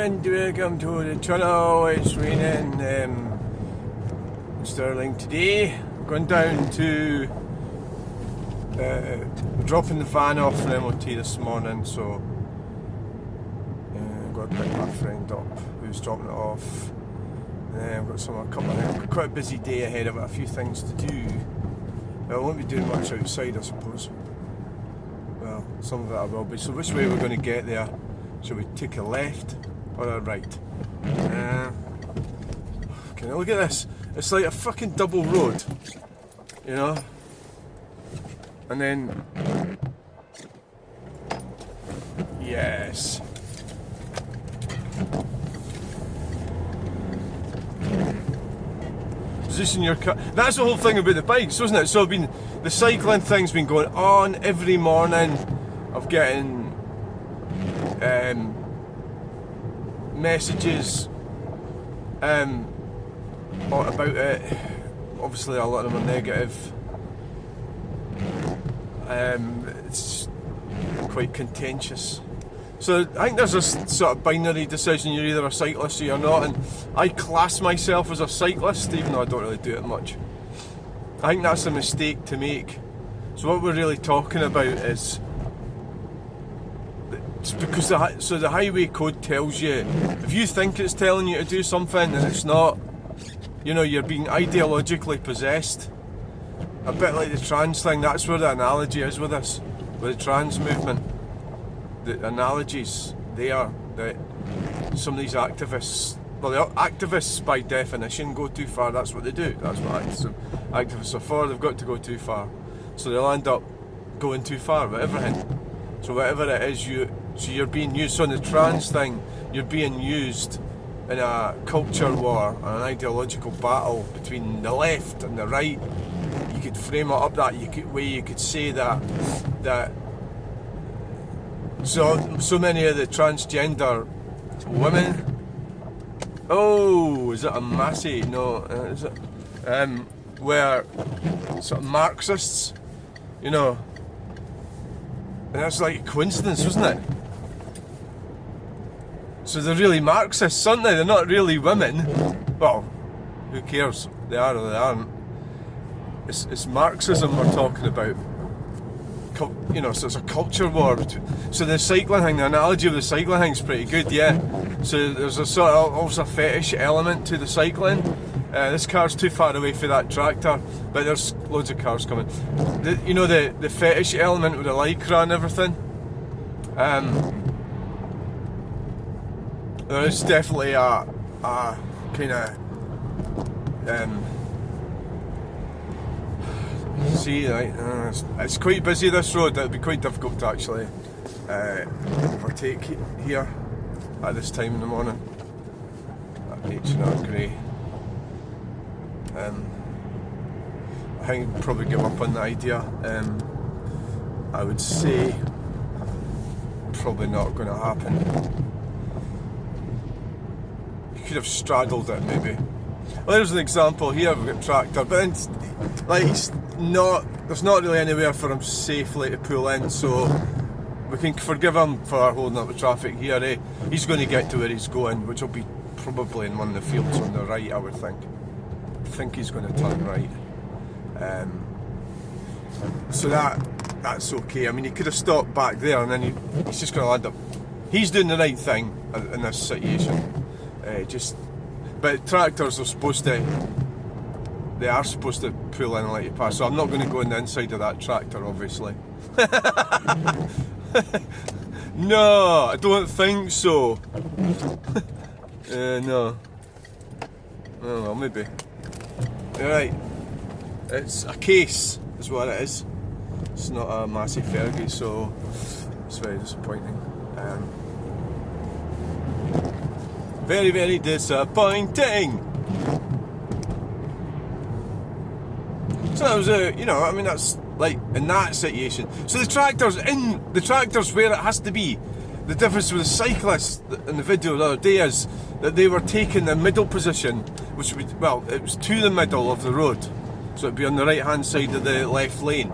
and welcome to the channel. It's raining in Stirling today. Going down to dropping the van off for MOT this morning, so I'm going to pick my friend up who's dropping it off. I've got I've got quite a busy day ahead. I've got a few things to do. I won't be doing much outside, I suppose. Well, some of it I will be. So which way we're going to get there? Shall we take a left or a right? Okay, now look at this. It's like a fucking double road, you know? And then... Yes. Position your car. That's the whole thing about the bikes, wasn't it? So the cycling thing's been going on every morning of getting messages about it. Obviously a lot of them are negative. It's quite contentious. So I think there's a sort of binary decision. You're either a cyclist or you're not, and I class myself as a cyclist even though I don't really do it much. I think that's a mistake to make. So what we're really talking about is, it's because the highway code tells you, if you think it's telling you to do something and it's not, you know, you're being ideologically possessed. A bit like the trans thing. That's where the analogy is with this, with the trans movement. The analogies there, that some of these activists, well, the activists by definition go too far. That's what they do. That's what activists are for. They've got to go too far, so they'll end up going too far with everything. So whatever it is, you're being used. So in the trans thing, you're being used in a culture war, an ideological battle between the left and the right. You could frame it up that way. You could say that so many of the transgender women. Oh, is it a Massey? No, is it? Were sort of Marxists, you know. And that's like a coincidence, wasn't it? So they're really Marxists, aren't they? They're not really women. Well, who cares? They are or they aren't. It's Marxism we're talking about. You know, so it's a culture war. So the cycling thing, the analogy of the cycling thing is pretty good, yeah. So there's a sort of also a fetish element to the cycling. This car's too far away for that tractor, but there's loads of cars coming. You know, the fetish element with the lycra and everything. There is definitely a kind of see, like, it's quite busy this road. It'll be quite difficult to actually overtake here at this time in the morning. That H&R Grey. I think I'd probably give up on the idea. I would say probably not going to happen. You could have straddled it maybe. Well, there's an example here. We've got tractor, but then, like, there's not really anywhere for him safely to pull in, so we can forgive him for holding up the traffic here. He's going to get to where he's going, which will be probably in one of the fields on the right, I would think. I think he's going to turn right. So that's okay. I mean, he could have stopped back there, and then he's just going to land up. He's doing the right thing in this situation. But tractors are supposed to. They are supposed to pull in and let you pass. So I'm not going to go in the inside of that tractor, obviously. No, I don't think so. No. Oh well, maybe. Alright. It's a case, is what it is. It's not a Massey Fergie, so it's very disappointing. Very, very disappointing. So that was you know, I mean, that's like in that situation. So the tractor's where it has to be. The difference with the cyclists in the video the other day is that they were taking the middle position, which would, well, it was to the middle of the road, so it'd be on the right hand side of the left lane.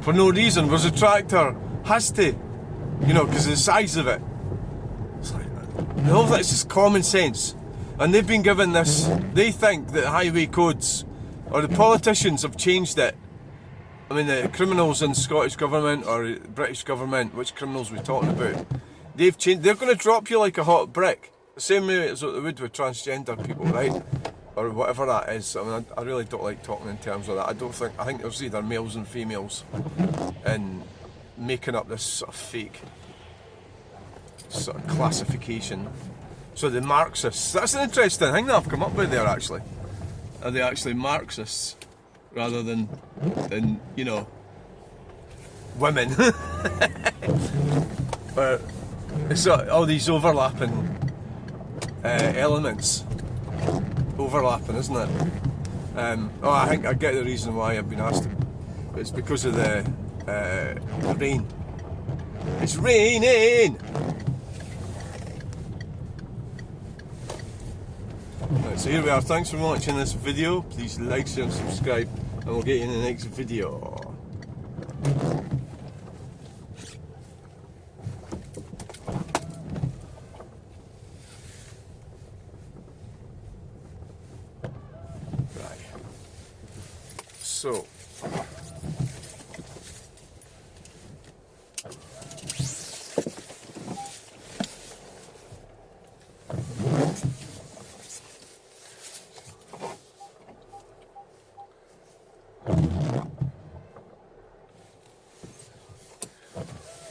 For no reason, whereas the tractor has to, you know, because of the size of it. It's like, The whole thing is just common sense. And they've been given this, they think that highway codes, or the politicians have changed it. I mean, the criminals in Scottish government or British government, which criminals we're talking about, they've changed, they're going to drop you like a hot brick. The same way as what they would with transgender people, right? Or whatever that is. I mean, I really don't like talking in terms of that. I think there's either males and females and making up this sort of fake sort of classification. So the Marxists, that's an interesting thing that I've come up with there actually. Are they actually Marxists rather than you know, women? But it's all these overlapping elements. Overlapping, isn't it? Oh, I think I get the reason why I've been asked. It's because of the rain. It's raining! Right, so here we are. Thanks for watching this video. Please like, share and subscribe, and we'll get you in the next video. Right. So.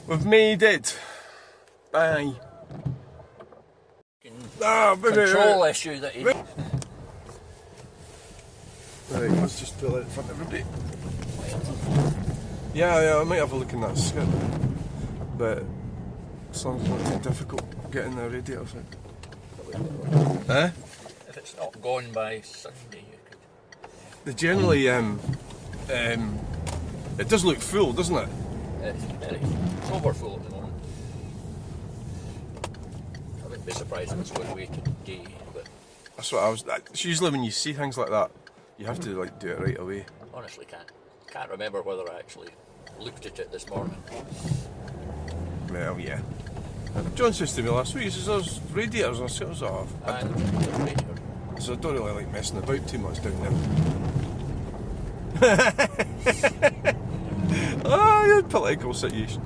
We've made it. Bye. Control issue that you. Right, let's just pull it in front of everybody. Yeah, I might have a look in that skip, but as long as it's not too difficult getting the radiators in. Eh? If it's not gone by Sunday, you could. They generally, it does look full, doesn't it? It's over full at the moment. I wouldn't be surprised if it's going away today, but That's what I was. It's usually when you see things like that, you have to like do it right away. honestly can't remember whether I actually looked at it this morning. Well, yeah. John says to me last week, he says there's radiators. I said, And the radiator. so I don't really like messing about too much down there. Ah, political situation.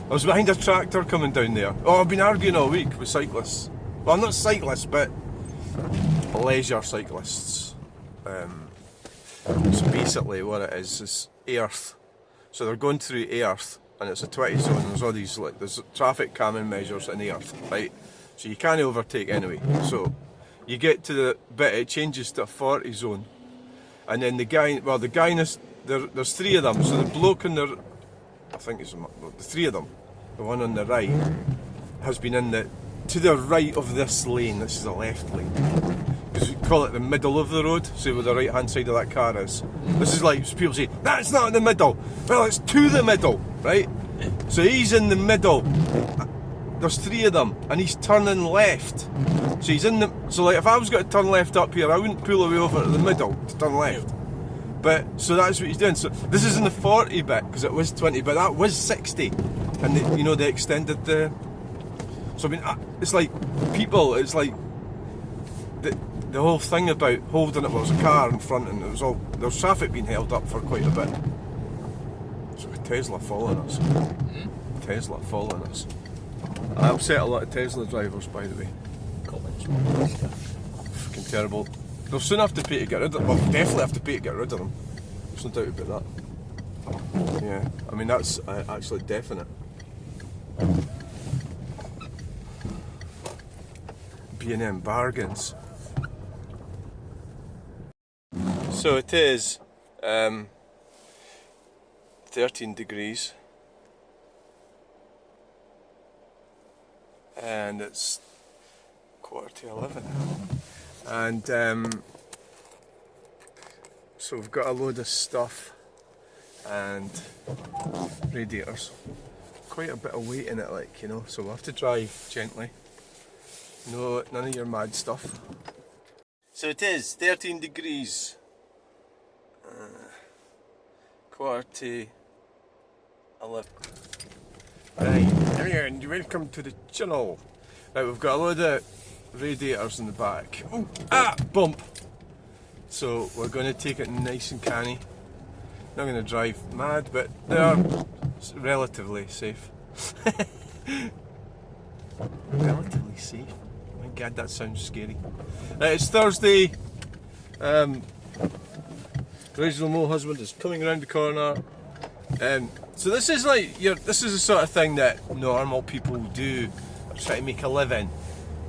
I was behind a tractor coming down there. Oh, I've been arguing all week with cyclists. Well, not cyclists, but leisure cyclists. So basically what it is Earth. So they're going through Earth, and it's a 20 zone, and there's all these, like, there's traffic calming measures in Earth, right? So you can't overtake anyway. So you get to the bit, it changes to a 40 zone. And then the guy there's three of them. So the bloke in the, I think it's the three of them, the one on the right, has been to the right of this lane. This is the left lane. Because we call it the middle of the road, so where the right hand side of that car is. This is like, people say, that's not in the middle. Well, it's to the middle, right? So he's in the middle. There's three of them, and he's turning left. So he's so like if I was going to turn left up here, I wouldn't pull away over to the middle to turn left. But, so that's what he's doing. So this is in the 40 bit, because it was 20, but that was 60. And they extended the, so I mean, it's like, it's like, the whole thing about holding it, was a car in front, and there was traffic being held up for quite a bit. So Tesla following us. Tesla following us. I upset a lot of Tesla drivers, by the way. Comments. Fucking terrible. They'll soon have to pay to get rid of them. Well, definitely have to pay to get rid of them. There's no doubt about that. Yeah, I mean that's actually definite. B&M bargains. So it is 13 degrees. And it's 11:15. And so we've got a load of stuff and radiators. Quite a bit of weight in it, like, so we'll have to drive gently. No, none of your mad stuff. So it is 13 degrees. 11:15. Right. and welcome to the channel. Right, we've got a load of radiators in the back. Ooh, bump. So we're going to take it nice and canny. Not going to drive mad, but they are relatively safe. Relatively safe. Oh my God, that sounds scary. Right, it's Thursday. Original Mo husband is coming around the corner. So this is like this is the sort of thing that normal people do, try to make a living.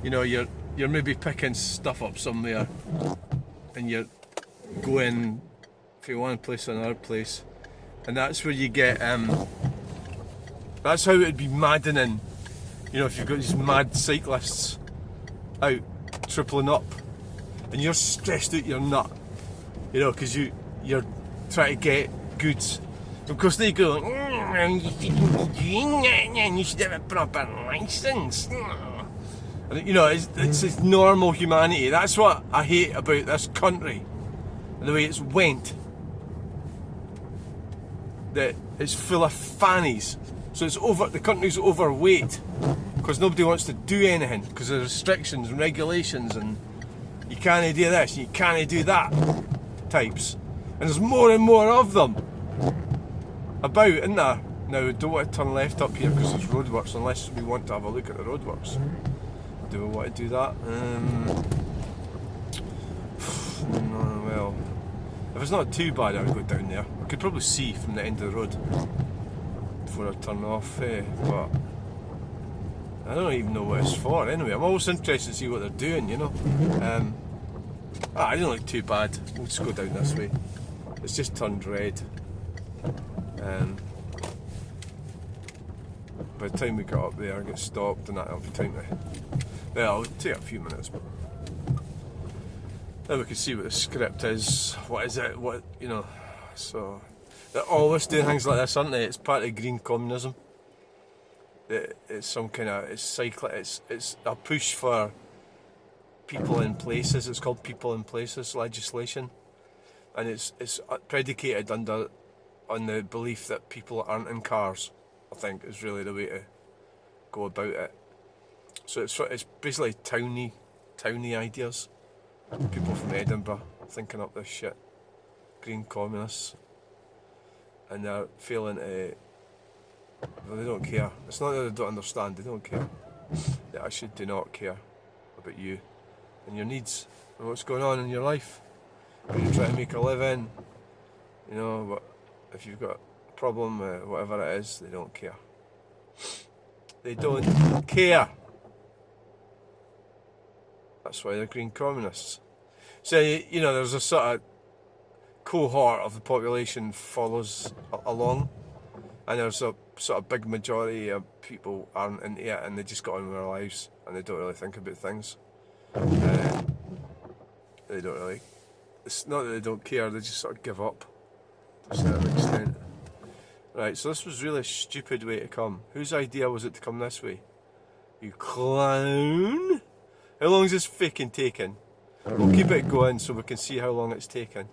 You know, you're maybe picking stuff up somewhere, and you're going from one place to another place, and that's where you get. That's how it would be maddening. You know, if you've got these mad cyclists out tripling up, and you're stressed out your nut. You know, because you're trying to get goods. Of course they go, you shouldn't be doing that, and you should have a proper licence. And you know, it's normal humanity. That's what I hate about this country, and the way it's went. That it's full of fannies. So the country's overweight, because nobody wants to do anything, because of restrictions and regulations, and you can't do this, and you can't do that types. And there's more and more of them about, isn't there? Now, we don't want to turn left up here because there's roadworks, unless we want to have a look at the roadworks. Do we want to do that? No, well, if it's not too bad, I would go down there. I could probably see from the end of the road before I turn off, but I don't even know what it's for anyway. I'm always interested to see what they're doing, you know. I didn't look too bad. We'll just go down this way. It's just turned red. By the time we got up there, I get stopped, and that'll be time to. Well, it'll take a few minutes, but then we can see what the script is. What is it? What, you know? So they're always doing things like this, aren't they? It's part of green communism. It's some kind of it's a push for people in places. It's called people in places legislation, and it's predicated on the belief that people aren't in cars. I think is really the way to go about it. So it's basically towny ideas. People from Edinburgh thinking up this shit. Green communists, and they're failing to. Well, they don't care. It's not that they don't understand. They don't care. They actually do not care about you and your needs and what's going on in your life. When you're trying to make a living, you know, but if you've got a problem, whatever it is, they don't care. They don't care. That's why they're green communists. So, you know, there's a sort of cohort of the population follows along, and there's a sort of big majority of people aren't into it, and they just got on with their lives, and they don't really think about things. They don't really. It's not that they don't care, they just sort of give up to a certain extent. Right, so this was really a stupid way to come. Whose idea was it to come this way? You clown! How long is this fucking taking? We'll keep it going so we can see how long it's taken.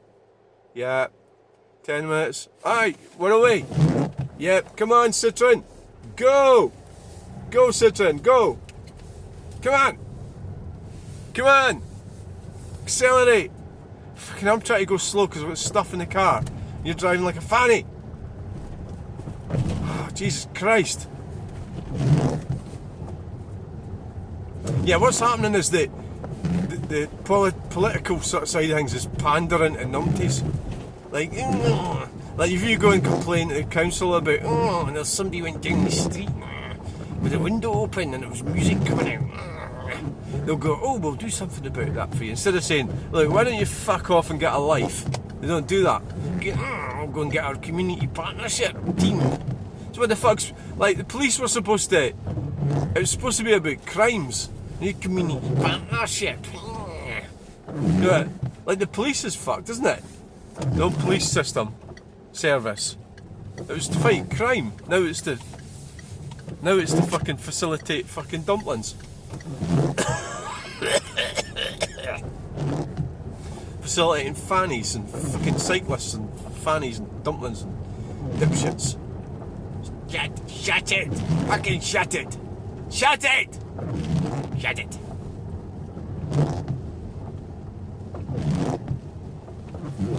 Yeah, 10 minutes. Aye, we're away. Yep, come on, Citroen. Go! Go, Citroen, go! Come on! Come on! Accelerate! Fucking, I'm trying to go slow because I've got stuff in the car. You're driving like a fanny. Oh, Jesus Christ. Yeah, what's happening is that the political sort of side of things is pandering to numpties. Like if you go and complain to the council about, and there's somebody went down the street with the window open and there was music coming out, they'll go, we'll do something about that for you. Instead of saying, look, why don't you fuck off and get a life? They don't do that. We'll go and get our community partnership team. So what the fuck's, like, the police were supposed to, it was supposed to be about crimes. New community partnership. You know, like the police is fucked, isn't it? The old police service. It was to fight crime. Now it's to fucking facilitate fucking dumplings. Facilitating fannies and fucking cyclists and fannies and dumplings and dipshits. Shut it! Fucking shut it! Shut it! Shut it!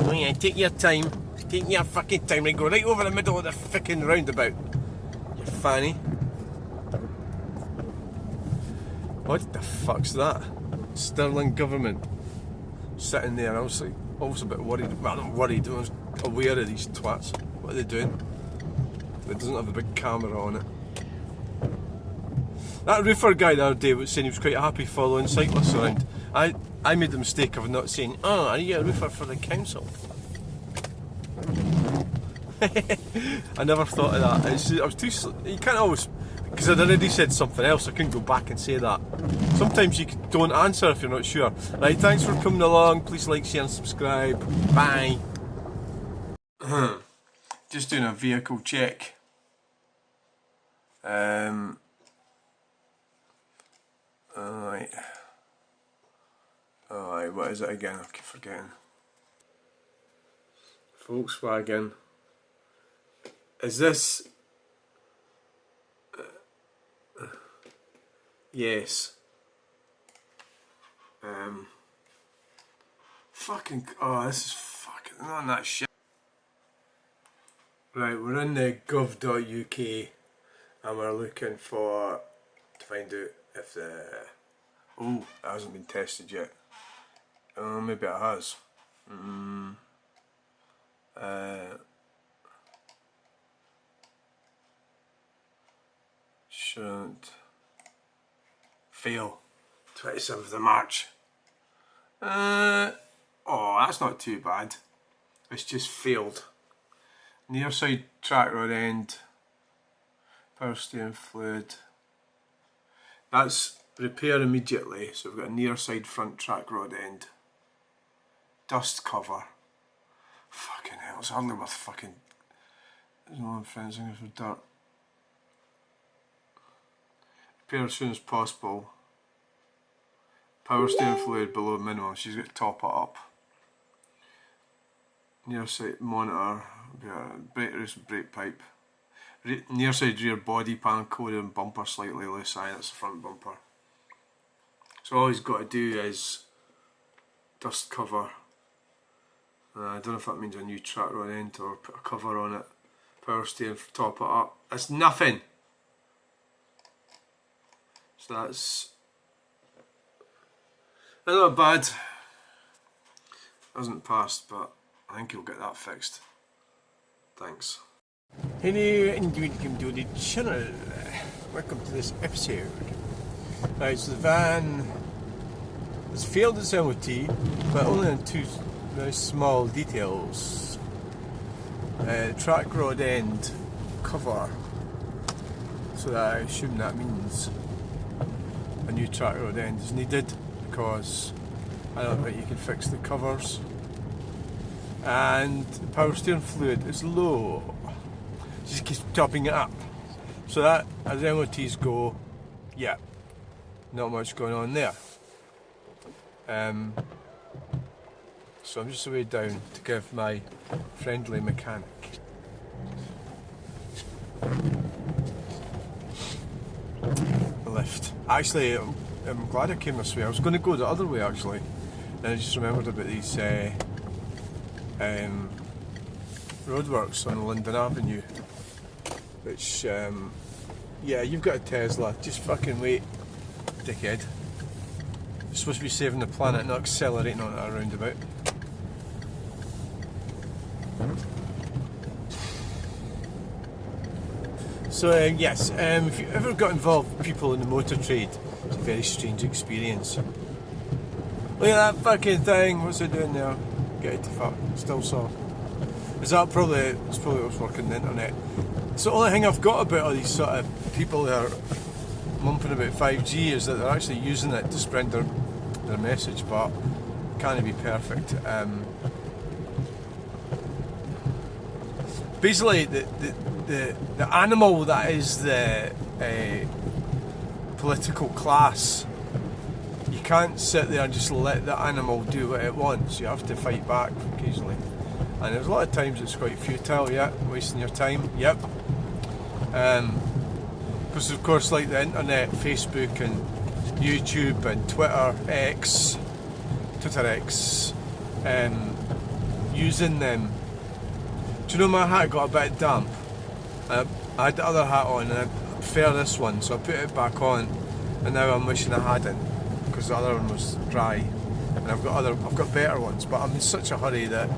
Oh yeah, take your time. Take your fucking time and go right over the middle of the fucking roundabout. You fanny. What the fuck's that? Stirling government. Sitting there, I was like, always a bit worried. Well, I'm not worried, I was aware of these twats. What are they doing? It doesn't have a big camera on it. That roofer guy the other day was saying he was quite happy following cyclists around. I made the mistake of not saying, oh, are you a roofer for the council? I never thought of that. I was too. You can't always, because I'd already said something else. I couldn't go back and say that. Sometimes you don't answer if you're not sure. Right, thanks for coming along. Please like, share, and subscribe. Bye. Just doing a vehicle check. Alright. Alright, what is it again? I keep forgetting. Volkswagen. Is this? Yes. Fucking. Oh, this is fucking. On that shit. Right, we're in the gov.uk and we're looking for to find out if the. Oh, it hasn't been tested yet. Oh, maybe it has. Shouldn't fail. 27th of March. Oh, that's not too bad. It's just failed. Near side track rod end. Power steering fluid. That's repair immediately. So we've got a near side front track rod end. Dust cover. Fucking hell, it's hardly worth fucking. There's no fencing for dirt. Repair as soon as possible. Power steering fluid below minimum. She's got to top it up. Near side monitor. Brake pipe. Near side rear body panel coated and bumper slightly loose. Aye, that's the front bumper. So all he's got to do is dust cover. I don't know if that means a new track rod end or put a cover on it. Power steering, top it up. That's nothing. So that's not bad. Hasn't passed, but I think you'll get that fixed. Thanks. Hello and welcome to the channel. Welcome to this episode. Right, so the van has failed its MOT, but only on two very small details. Track rod end cover. So that I assume that means a new track rod end is needed, because I don't think you can fix the covers. And the power steering fluid is low. Just keeps topping it up. So that, as MOTs go, yeah, not much going on there. So I'm just away down to give my friendly mechanic a lift. Actually, I'm glad I came this way. I was going to go the other way actually. Then I just remembered about these roadworks on London Avenue. Which, yeah, you've got a Tesla. Just fucking wait, dickhead. You're supposed to be saving the planet, not accelerating on a roundabout. So yes, if you ever got involved with people in the motor trade, it's a very strange experience. Look at that fucking thing, what's it doing there? Get it to fuck, still saw. It's probably what's working on the internet. It's the only thing I've got about all these sort of people that are mumping about 5G is that they're actually using it to spread their message, but can't be perfect. Basically, the animal that is the political class, you can't sit there and just let the animal do what it wants. You have to fight back occasionally, and there's a lot of times it's quite futile. Yeah, wasting your time. Yep. Because of course, like the internet, Facebook and YouTube and Twitter X, using them. Do you know my hat got a bit damp? I had the other hat on and I prefer this one, so I put it back on, and now I'm wishing I hadn't, because the other one was dry, and I've got better ones, but I'm in such a hurry that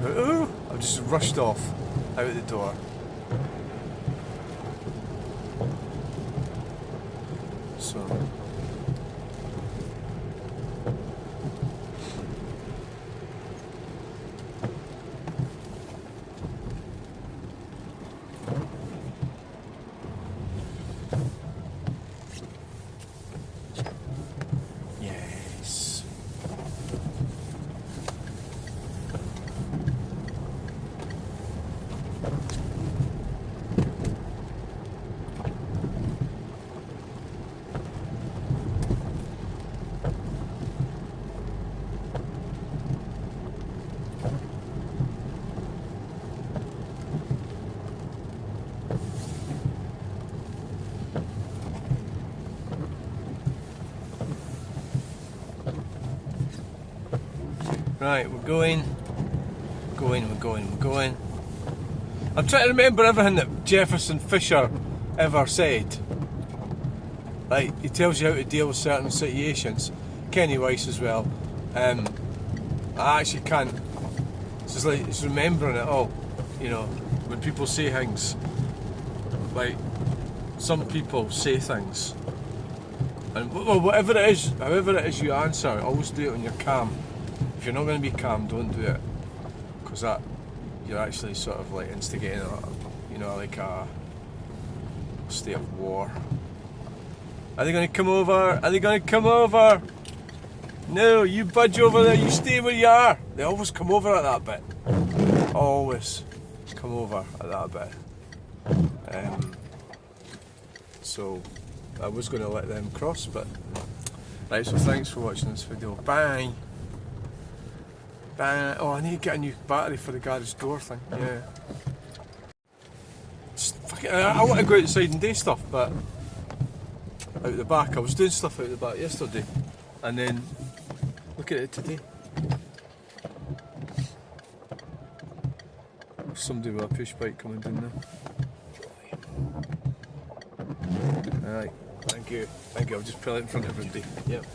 I've just rushed off out the door. So. Yes. Right, we're going. I'm trying to remember everything that Jefferson Fisher ever said. Like, he tells you how to deal with certain situations. Kenny Weiss as well. I actually can't. It's just like, it's remembering it all. You know, when people say things. Like, some people say things. And well, whatever it is, however it is you answer, always do it when you're calm. If you're not going to be calm, don't do it, because that you're actually sort of like instigating like a state of war. Are they going to come over? Are they going to come over? No, you budge over there, you stay where you are. They always come over at that bit. Always come over at that bit. So I was going to let them cross, but right, so thanks for watching this video. Bye. Oh, I need to get a new battery for the garage door thing. Yeah. I want to go outside and do stuff, but out the back. I was doing stuff out the back yesterday, and then look at it today. Somebody with a push bike coming down there. Alright, thank you. I'll just pull it in front of everybody. Yep.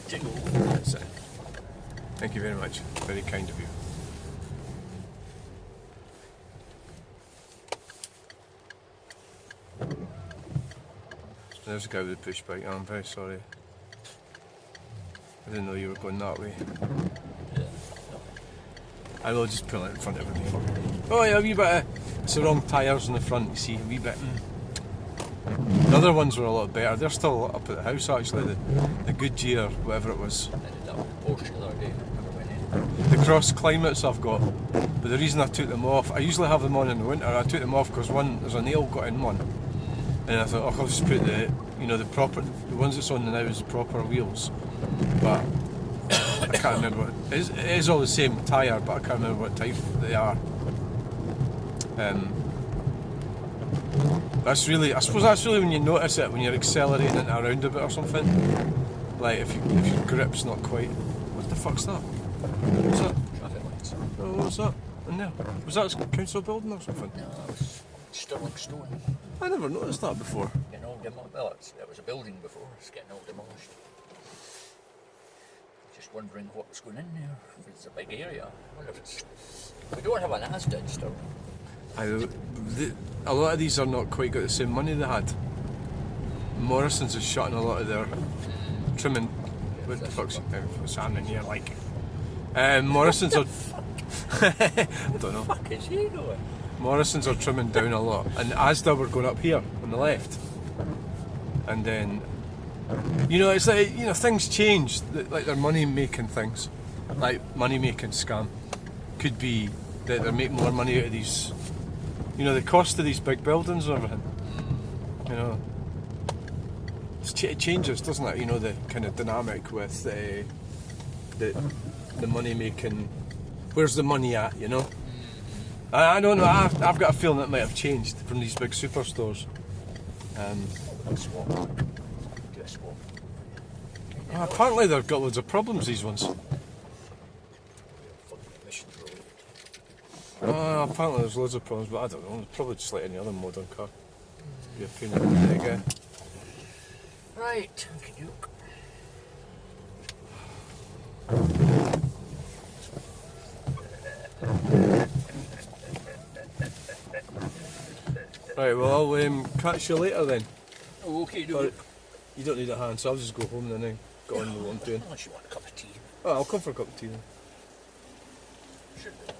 That's it. Thank you very much. Very kind of you. There's a guy with a push bike. I'm very sorry. I didn't know you were going that way. I will just pull it in front of everybody. Oh yeah, a wee bit of, it's the wrong tyres on the front, you see, a wee bit. The other ones were a lot better. They're still up at the house actually, the Goodyear, whatever it was. The cross climates I've got, but the reason I took them off, I usually have them on in the winter. I took them off because one, there's a nail got in one, and I thought, I'll just put the ones that's on now is the proper wheels, but I can't remember what, it is all the same tyre, but I can't remember what type they are. I suppose that's really when you notice it, when you're accelerating into a roundabout or something, like if your grip's not quite. What the fuck's that? What's that? Traffic lights. Oh, what's that in there? Was that a council building or something? No, it was Stirling Stone. I never noticed that before. Getting all demolished. Well, it was a building before, it's getting all demolished. Just wondering what's going in there. If it's a big area. I wonder if it's. We don't have an Asda in Stirling. A lot of these are not quite got the same money they had. Morrison's is shutting a lot of their trimming. What the fuck's happening here? Like, Morrison's are. I don't know. What the fuck is he doing? Morrison's are trimming down a lot, and Asda were going up here on the left, and then it's like things change. Like their money making things, like money making scam, could be that they make more money out of these. The cost of these big buildings and everything. It changes, doesn't it? The kind of dynamic with the money making. Where's the money at? I don't know. I've got a feeling it might have changed from these big superstores. Swap. Do a swap. Apparently they've got loads of problems, these ones. Apparently there's loads of problems, but I don't know. It's probably just like any other modern car. Be a pain in the neck again. Right, okay, Duke. Right, well I'll catch you later then. Oh, okay, Duke. Or, you don't need a hand, so I'll just go home and then get on with what I'm doing. Unless you want a cup of tea. Oh, I'll come for a cup of tea then. Should be.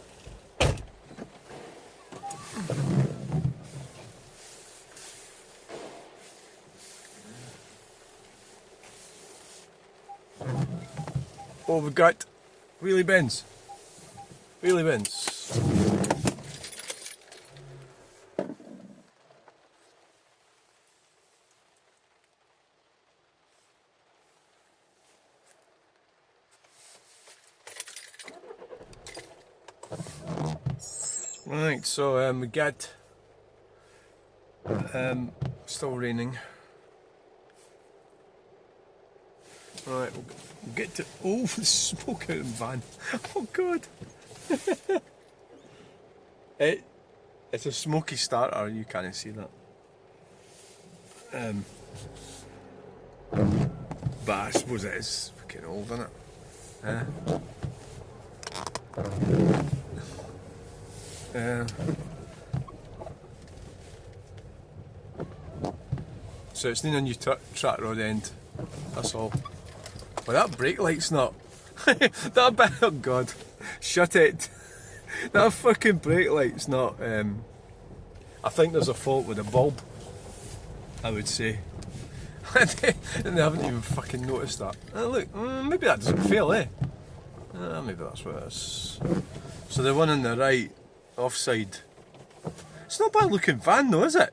Oh, we've got wheelie bins. Wheelie bins. Right, so we got still raining. Right, we'll get to the smoke out of the van. Oh god. It's a smoky starter, you can't see that. But I suppose it is fucking old, isn't it? So it's needing a new track rod end, that's all. But that brake light's not. That bit, oh god, shut it. That fucking brake light's not. I think there's a fault with the bulb, I would say. And they haven't even fucking noticed that. Look, maybe that doesn't fail, eh? Maybe that's what it is. So the one on the right, offside. It's not a bad looking van though, is it?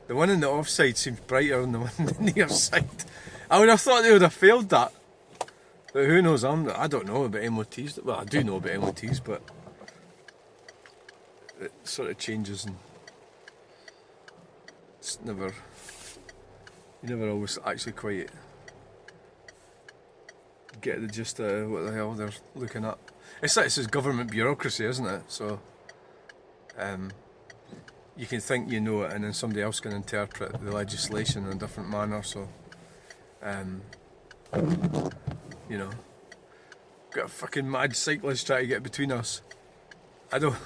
The one on the offside seems brighter than the one on the near side. I would have thought they would have failed that. But who knows, I don't know about MOTs. Well, I do know about MOTs, but it sort of changes and it's never, you never always actually quite get the gist of what the hell they're looking at. It's like this is government bureaucracy, isn't it? So you can think you know it and then somebody else can interpret the legislation in a different manner, so you know, got a fucking mad cyclist trying to get between us. I don't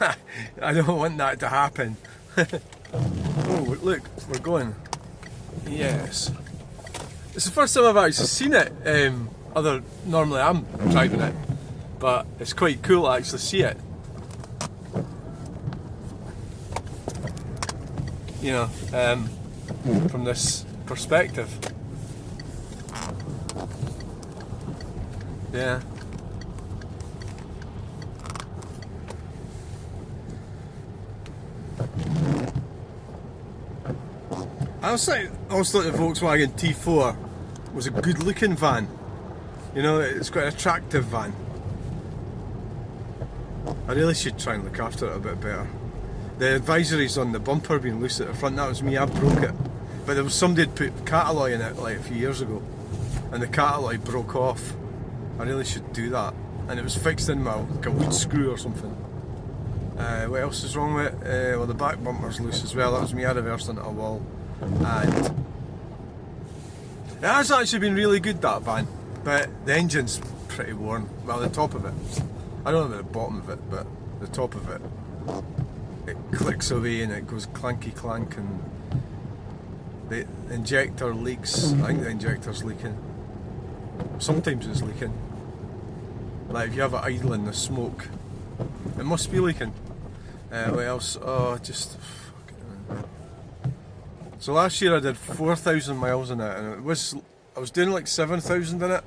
want that to happen. Oh look, we're going. Yes. It's the first time I've actually seen it. Normally I'm driving it, but it's quite cool to actually see it. You know, from this perspective. Yeah. I always thought the Volkswagen T4 was a good looking van. You know, it's quite an attractive van. I really should try and look after it a bit better. The advisories on the bumper being loose at the front, that was me, I broke it. But there was somebody had put catalloy in it like a few years ago, and the catalloy broke off. I really should do that. And it was fixed in like a wood screw or something. What else is wrong with it? Well, the back bumper's loose as well, that was me, I reversed into a wall. And it has actually been really good, that van, but the engine's pretty worn. Well, the top of it. I don't know about the bottom of it, but the top of it. It clicks away and it goes clanky clank, and the injector leaks. I think the injector's leaking. Sometimes it's leaking. Like if you have it idling, the smoke, it must be leaking. What else? Oh, just fucking. So last year I did 4,000 miles in it, and I was doing like 7,000 in it.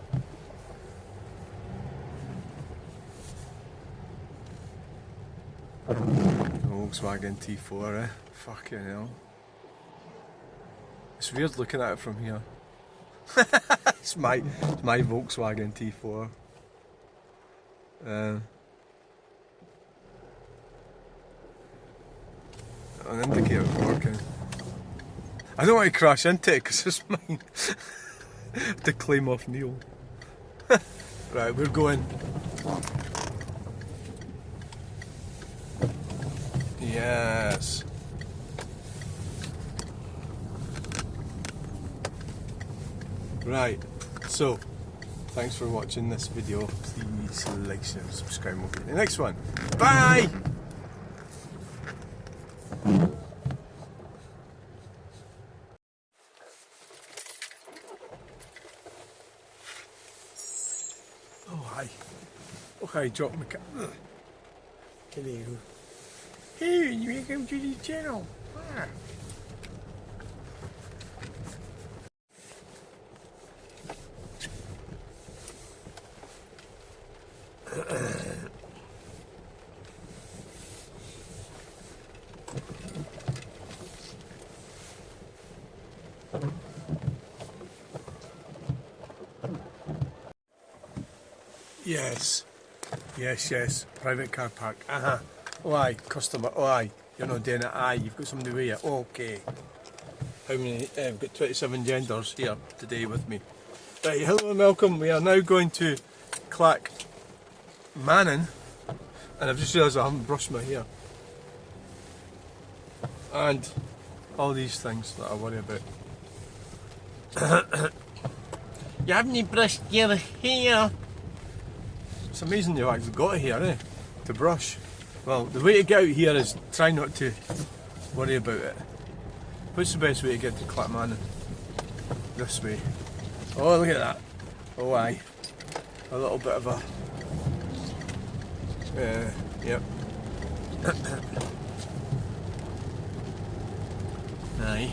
Volkswagen T4, eh? Fucking hell. It's weird looking at it from here. It's my Volkswagen T4. an indicator working. I don't want to crash into it because it's mine. To claim off Neil. Right, we're going. Yes. Right, so thanks for watching this video. Please like, share, subscribe. We'll get the next one. Bye! Oh hi. Oh hi, drop my cat. Hello. Hey, welcome to the channel. Ah. Yes. Yes, yes. Private car park. Oh aye, customer. Oh aye. You're not doing it. Aye, you've got somebody with you. Okay. How many? I've got 27 genders here today with me. Right, hello and welcome. We are now going to Clackmannan. And I've just realised I haven't brushed my hair. And all these things that I worry about. You haven't brushed your hair. It's amazing you've actually got here, to brush. Well, the way to get out here is try not to worry about it. What's the best way to get to Clackmannan? This way. Oh, look at that. Oh, aye. A little bit of a... yep. Aye.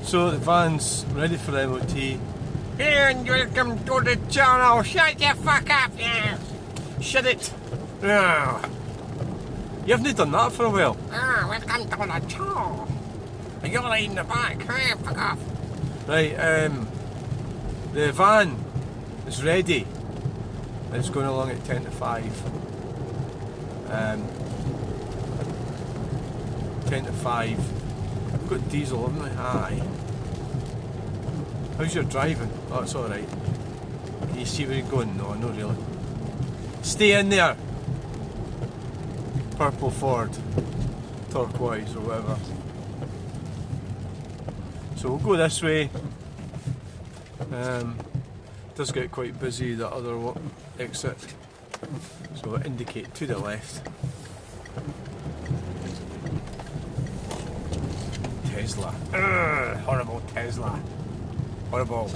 So the van's ready for MOT. And welcome to the channel. Shut the fuck up, yeah. Shut it. Yeah. You haven't done that for a while. Welcome to the channel. You're right in the back. Hey, fuck off. Right, the van is ready. It's going along at 10 to 5. 10 to 5. I've got diesel, haven't I? Aye. How's your driving? Oh, it's alright. Can you see where you're going? No, not really. Stay in there! Purple Ford. Turquoise or whatever. So we'll go this way. Does get quite busy, the other exit. So we'll indicate to the left. Tesla. Horrible Tesla. Horrible.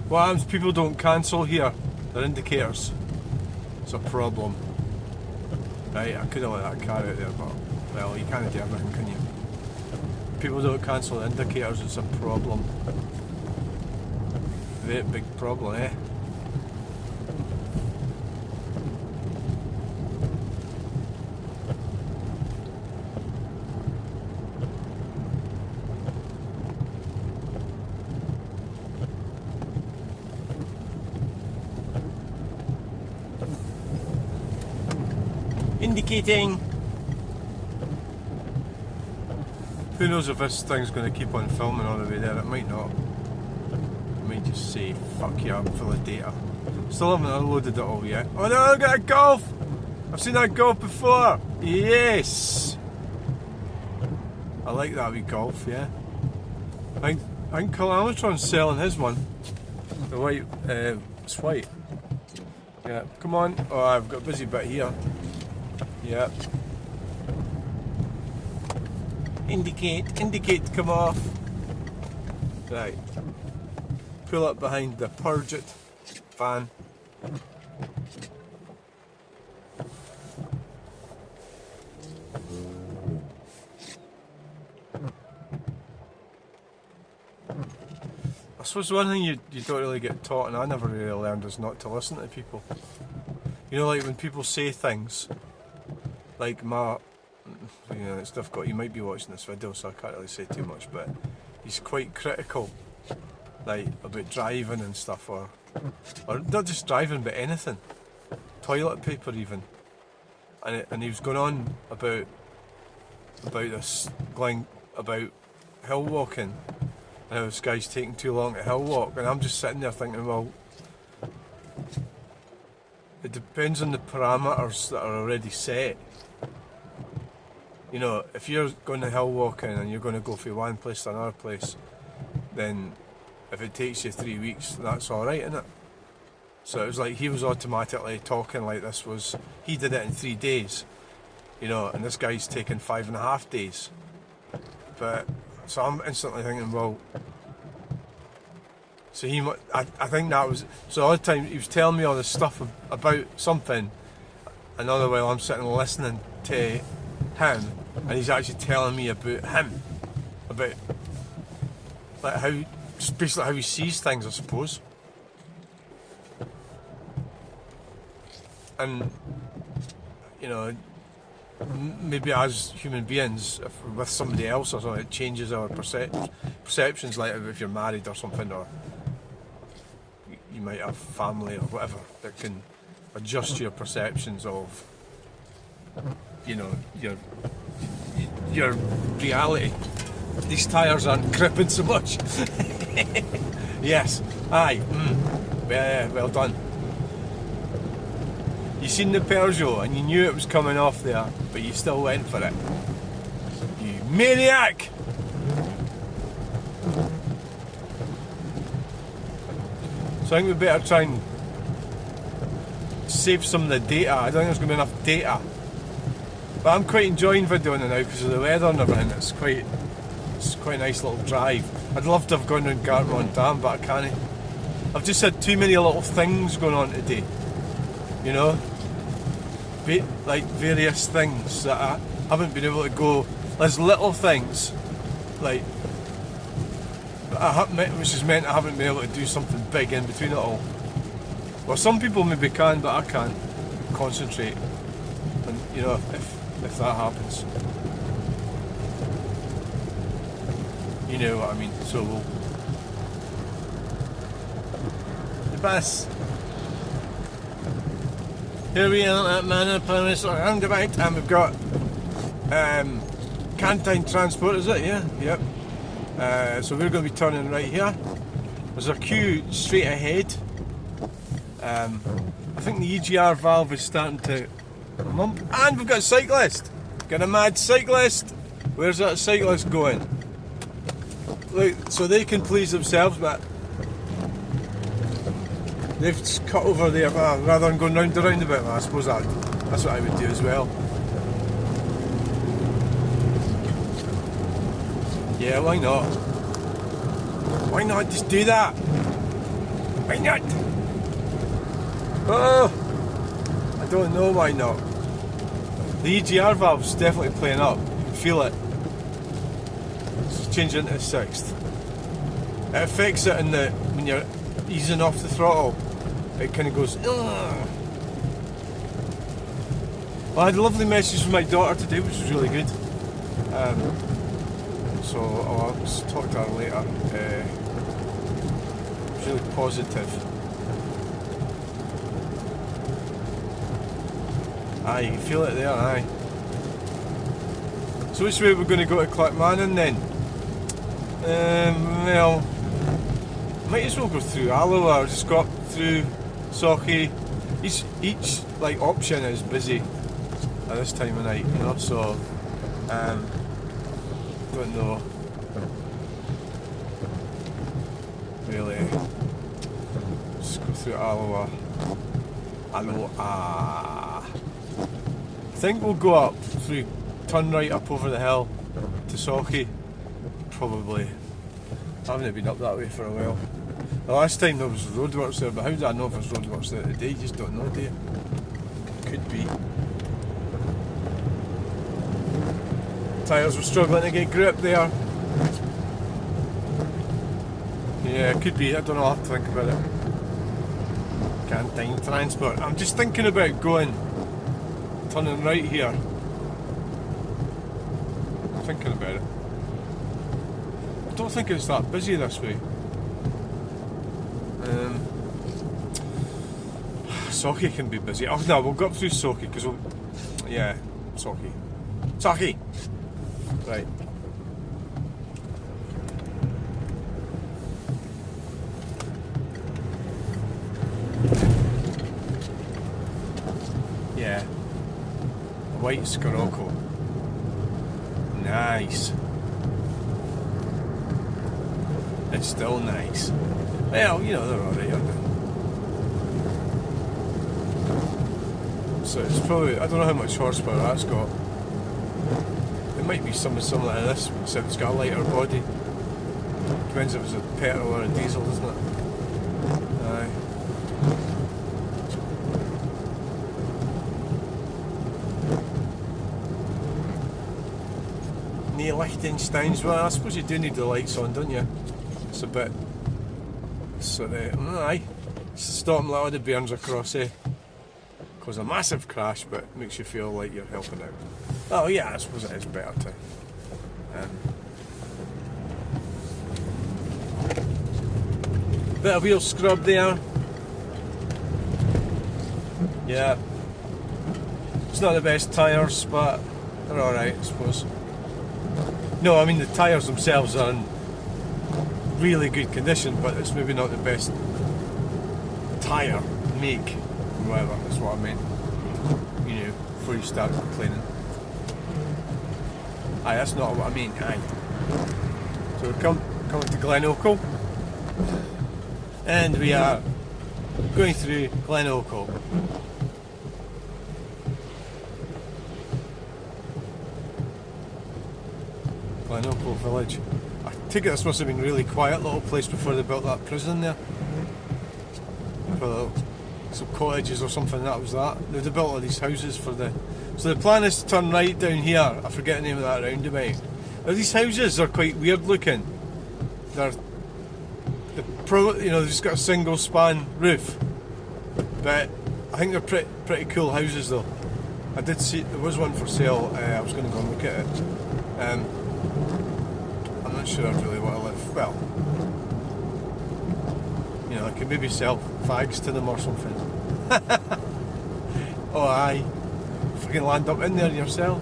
What happens? People don't cancel here. They're indicators. It's a problem. Right, I could have let that car out there, but well, you can't do everything, can you? People don't cancel the indicators. It's a problem. Very big problem, eh? Indicating. Who knows if this thing's going to keep on filming all the way there? It might not. It might just say, fuck you, I'm full of data. Still haven't unloaded it all yet. Oh no, look at that Golf! I've seen that Golf before! Yes! I like that wee Golf, yeah. I think Clackmannan's selling his one. The white, it's white. Yeah, come on. Oh, I've got a busy bit here. Yep. Indicate, come off. Right. Pull up behind the Purge It van. I suppose one thing you don't really get taught, and I never really learned, is not to listen to people. You know, like when people say things, like it's difficult, you might be watching this video so I can't really say too much, but he's quite critical like about driving and stuff, or not just driving, but anything, toilet paper even, and he was going on about this, going about hill walking, and how this guy's taking too long to hill walk, and I'm just sitting there thinking, well, it depends on the parameters that are already set. You know, if you're going to hill walking and you're going to go from one place to another place, then if it takes you 3 weeks, that's alright, isn't it? So it was like he was automatically talking like this was, he did it in 3 days, you know, and this guy's taking 5.5 days. But, so I'm instantly thinking, well, so I think that was, so all the time he was telling me all this stuff about something, and all the while I'm sitting listening to him, and he's actually telling me about him, about like how, just basically how he sees things, I suppose. And you know, maybe as human beings, if we're with somebody else or something, it changes our perceptions. Like if you're married or something, or you might have family or whatever, that can adjust your perceptions of, you know, your reality. These tyres aren't gripping so much. Yes, aye, yeah, well done. You seen the Peugeot and you knew it was coming off there, but you still went for it. You maniac! So I think we better try and save some of the data. I don't think there's going to be enough data. But I'm quite enjoying videoing it now because of the weather and everything. It's quite a nice little drive. I'd love to have gone around Clackmannan Dam, but I can't. I've just had too many little things going on today. You know? Like various things that I haven't been able to go. There's little things, like, which has meant I haven't been able to do something big in between it all. Well, some people maybe can, but I can't concentrate. And you know, if that happens, you know what I mean. So we'll the bus. Here we are at Clackmannan Palace roundabout, and we've got canteen transport, is it? Yeah, yep. So we're going to be turning right here. There's a queue straight ahead. I think the EGR valve is starting to mump, and we've got a cyclist. Got a mad cyclist. Where's that cyclist going? Look, so they can please themselves, but they've cut over there rather than going round the roundabout. I suppose that's what I would do as well. Yeah, why not? Why not just do that? Why not? Oh, I don't know why not. The EGR valve's definitely playing up. You can feel it. It's changing into sixth. It affects it when you're easing off the throttle. It kind of goes, ugh. Well, I had a lovely message from my daughter today, which was really good. So I'll just talk to her later. It was really positive. Aye, you can feel it there, aye. So which way we're going to go to Clackmannan then? Well, might as well go through Alloa or just go up through Sochi. Each like option is busy at this time of night, you know, so don't know really. Just go through Alloa. I think we'll go up through, turn right up over the hill to Sochi. Probably. I haven't been up that way for a while. The last time there was roadworks there, but how do I know if there's roadworks there today? You just don't know, do you? Could be. Tyres were struggling to get grip there. Yeah, it could be. I don't know, I'll have to think about it. Canteen transport. I'm just thinking about turning right here. I'm thinking about it. I don't think it's that busy this way. Socky can be busy. Oh no, we'll go up through Socky because yeah, Socky. Right. Yeah. White Scirocco. Nice. It's still nice. Well, you know, they're alright, aren't they? So it's probably, I don't know how much horsepower that's got. It might be something similar to this, except it's got a lighter body. Depends if it's a petrol or a diesel, doesn't it? Aye. Near Liechtenstein's, well, I suppose you do need the lights on, don't you? It's a bit sort of, aye, stopping like all the bairns across here. Cause a massive crash, but it makes you feel like you're helping out. Oh yeah, I suppose it is better to. Bit of wheel scrub there. Yeah. It's not the best tyres, but they're alright, I suppose. No, I mean the tyres themselves are in really good condition, but it's maybe not the best tyre make, whatever, that's what I meant. You know, before you start complaining. Aye, that's not what I mean, aye. So we're coming to Glen-Oakle, and we are going through Glen-Oakle. Glen-Oakle village. I take it this must have been a really quiet little place before they built that prison there. For some cottages or something, that was that. They'd have built all these houses for the... So the plan is to turn right down here. I forget the name of that roundabout. Now these houses are quite weird looking. They're you know, they've just got a single span roof. But I think they're pretty cool houses though. I did see, there was one for sale, I was going to go and look at it. I'm not sure I really want to live, well, you know, I could maybe sell fags to them or something. Oh aye, freaking land up in there yourself.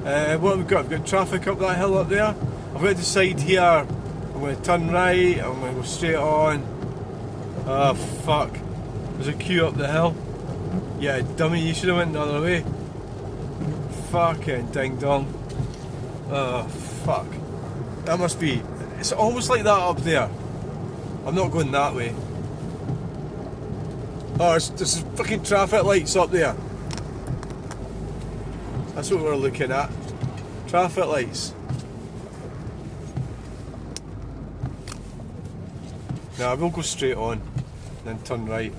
What have we got? We've got traffic up that hill up there. I've got to decide here, I'm going to turn right, I'm going to go straight on. Oh fuck, there's a queue up the hill. Yeah, dummy, you should have went the other way. Fucking ding dong. Oh fuck. That must be, it's almost like that up there. I'm not going that way. Oh, there's fucking traffic lights up there. That's what we're looking at. Traffic lights. Now we'll go straight on, then turn right.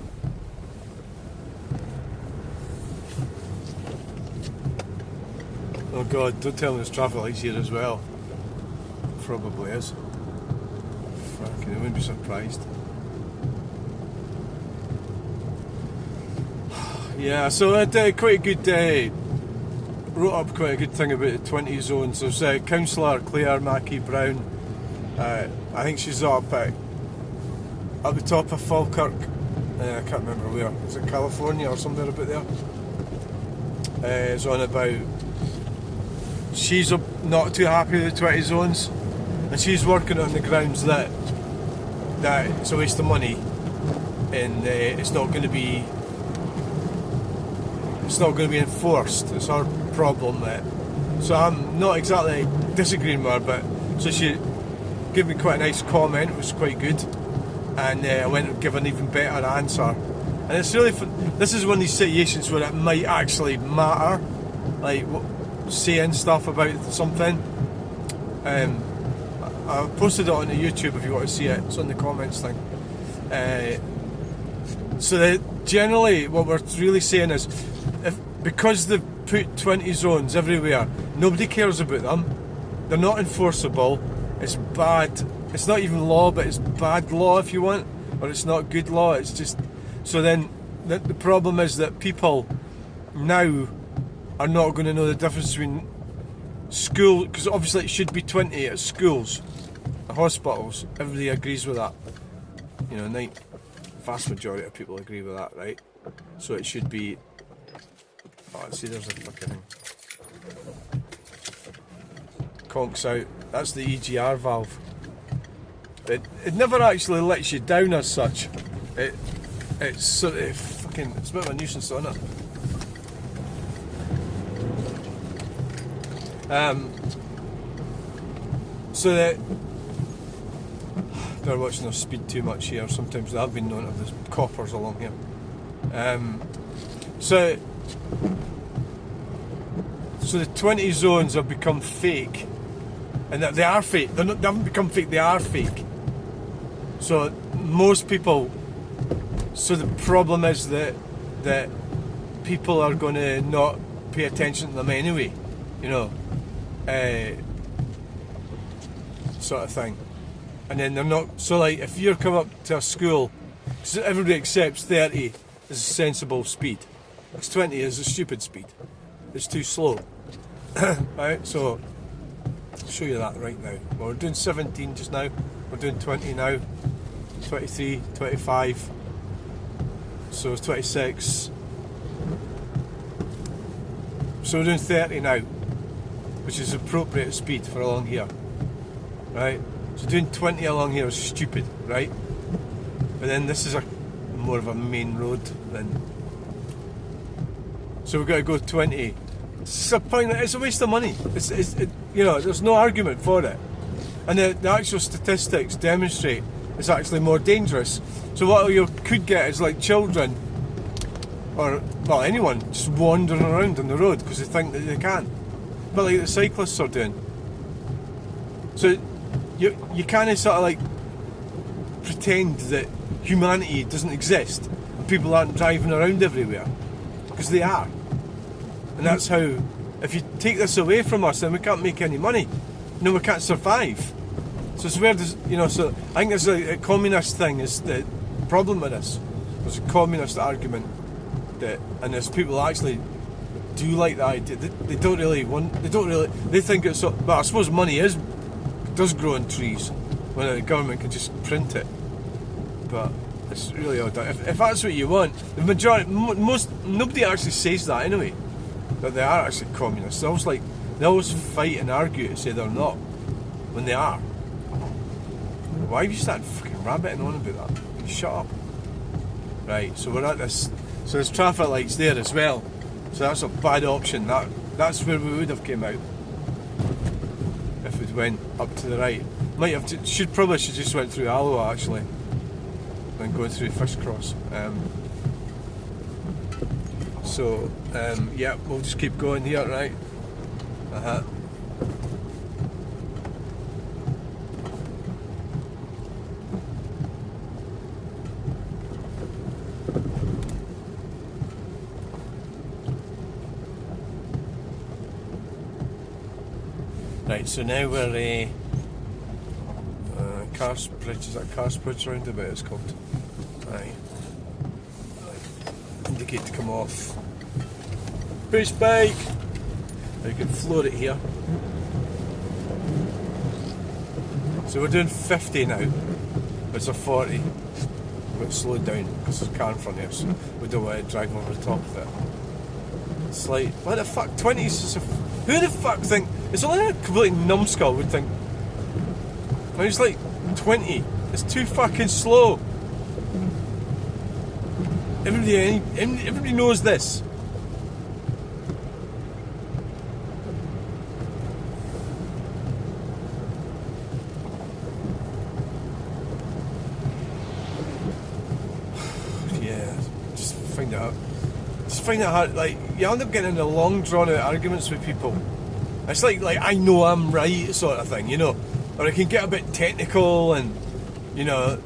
Oh god, don't tell me there's traffic lights here as well. Probably is. Fucking, I wouldn't be surprised. Yeah, so I did quite a good, wrote up quite a good thing about the 20 zones. There's Councillor Claire Mackey-Brown, I think she's up at the top of Falkirk, I can't remember where, is it California or somewhere about there? It's on about, she's not too happy with the 20 zones, and she's working on the grounds that it's a waste of money, and it's not going to be enforced. It's her problem that. So I'm not exactly disagreeing with her, but so she gave me quite a nice comment, it was quite good, and I went and give an even better answer. And it's really this is one of these situations where it might actually matter, like saying stuff about something. I posted it on YouTube if you want to see it. It's on the comments thing. So generally, what we're really saying is, because they've put 20 zones everywhere, nobody cares about them. They're not enforceable. It's bad. It's not even law, but it's bad law if you want, or it's not good law. It's just so then the problem is that people now are not going to know the difference between school, because obviously it should be 20 at schools, hospitals. Everybody agrees with that. You know, vast majority of people agree with that, right? So it should be. Oh, see, there's a fucking conks out. That's the EGR valve. It never actually lets you down as such. It's sort of fucking. It's a bit of a nuisance, isn't it? So that they're watching their speed too much here. Sometimes I've been known to have there's coppers along here. So the 20 zones have become fake, and that they are fake. They haven't become fake. They are fake. So most people. So the problem is that people are going to not pay attention to them anyway. You know. Sort of thing, and then they're not. So like, if you're coming up to a school, so everybody accepts 30 is a sensible speed, because 20 is a stupid speed. It's too slow, right? So I'll show you that right now. Well, we're doing 17 just now. We're doing 20 now. 23, 25. So it's 26. So we're doing 30 now, which is appropriate speed for along here. Right, so doing 20 along here is stupid, right? But then this is more of a main road then. So we've got to go 20. It's a waste of money. You know, there's no argument for it. And the actual statistics demonstrate it's actually more dangerous. So what you could get is like children, or well anyone, just wandering around on the road because they think that they can. But like the cyclists are doing. So you kind of sort of like pretend that humanity doesn't exist and people aren't driving around everywhere, because they are. And that's how, if you take this away from us, then we can't make any money. No, we can't survive. So it's where does, you know, so I think there's a communist thing is the problem with this. There's a communist argument that, and there's people actually do like the idea. They think it's so, well, I suppose money does grow in trees when the government can just print it, but it's really odd. If that's what you want, the majority, nobody actually says that anyway, that they are actually communists. They always fight and argue to say they're not, when they are. Why have you started fucking rabbiting on about that? You shut up. Right, so we're at this, so there's traffic lights there as well, so that's a bad option. That's where we would have came out if it went up to the right. Should just went through Alloa actually, then going through Fish Cross. Yeah, we'll just keep going here, right? Right, so now we're Carsbridge, is that Carsbridge roundabout it's called? Aye. Indicate to come off. Push bike! You can floor it here. So we're doing 50 now, but it's a 40. We've slowed down because there's a car in front of us. We don't want to drive over the top of it. It's like, what the fuck, 20s is who the fuck think, it's only a complete numbskull would think, and it's like 20, it's too fucking slow. Everybody knows this. Yeah, just find it out. Just find it hard. Like, you end up getting into long, drawn-out arguments with people. It's like I know I'm right sort of thing, you know, or it can get a bit technical and, you know,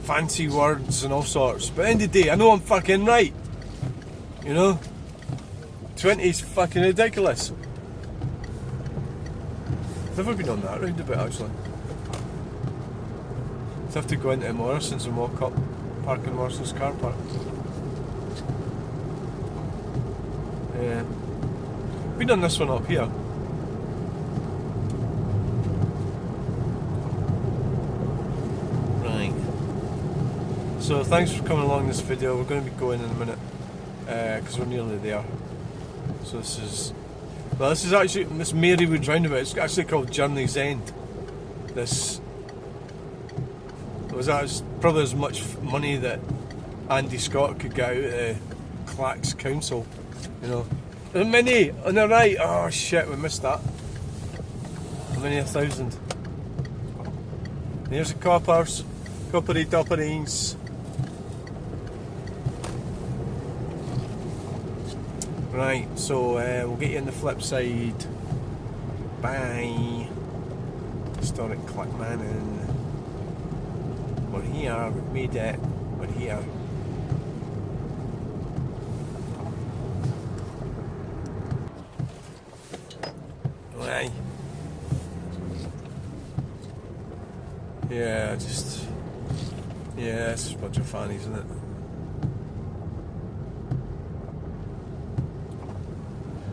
fancy words and all sorts. But at the end of the day, I know I'm fucking right. You know, 20's fucking ridiculous. I've never been on that roundabout actually. I'd have to go into Morrison's and walk up, park in Morrison's car park. Yeah. Been on this one up here. So thanks for coming along this video. We're going to be going in a minute because we're nearly there. So this is actually this Marywood roundabout. It's actually called Journey's End. This was probably as much money that Andy Scott could get out of the Clacks Council. You know, a mini on the right. Oh shit, we missed that. Many 1,000. There's the coppers, coppery topperings. Right, so we'll get you on the flip side. Bye. Historic Clackmannan. We're here, we've made it. We're here. Right. Yeah, it's just a bunch of fannies, isn't it?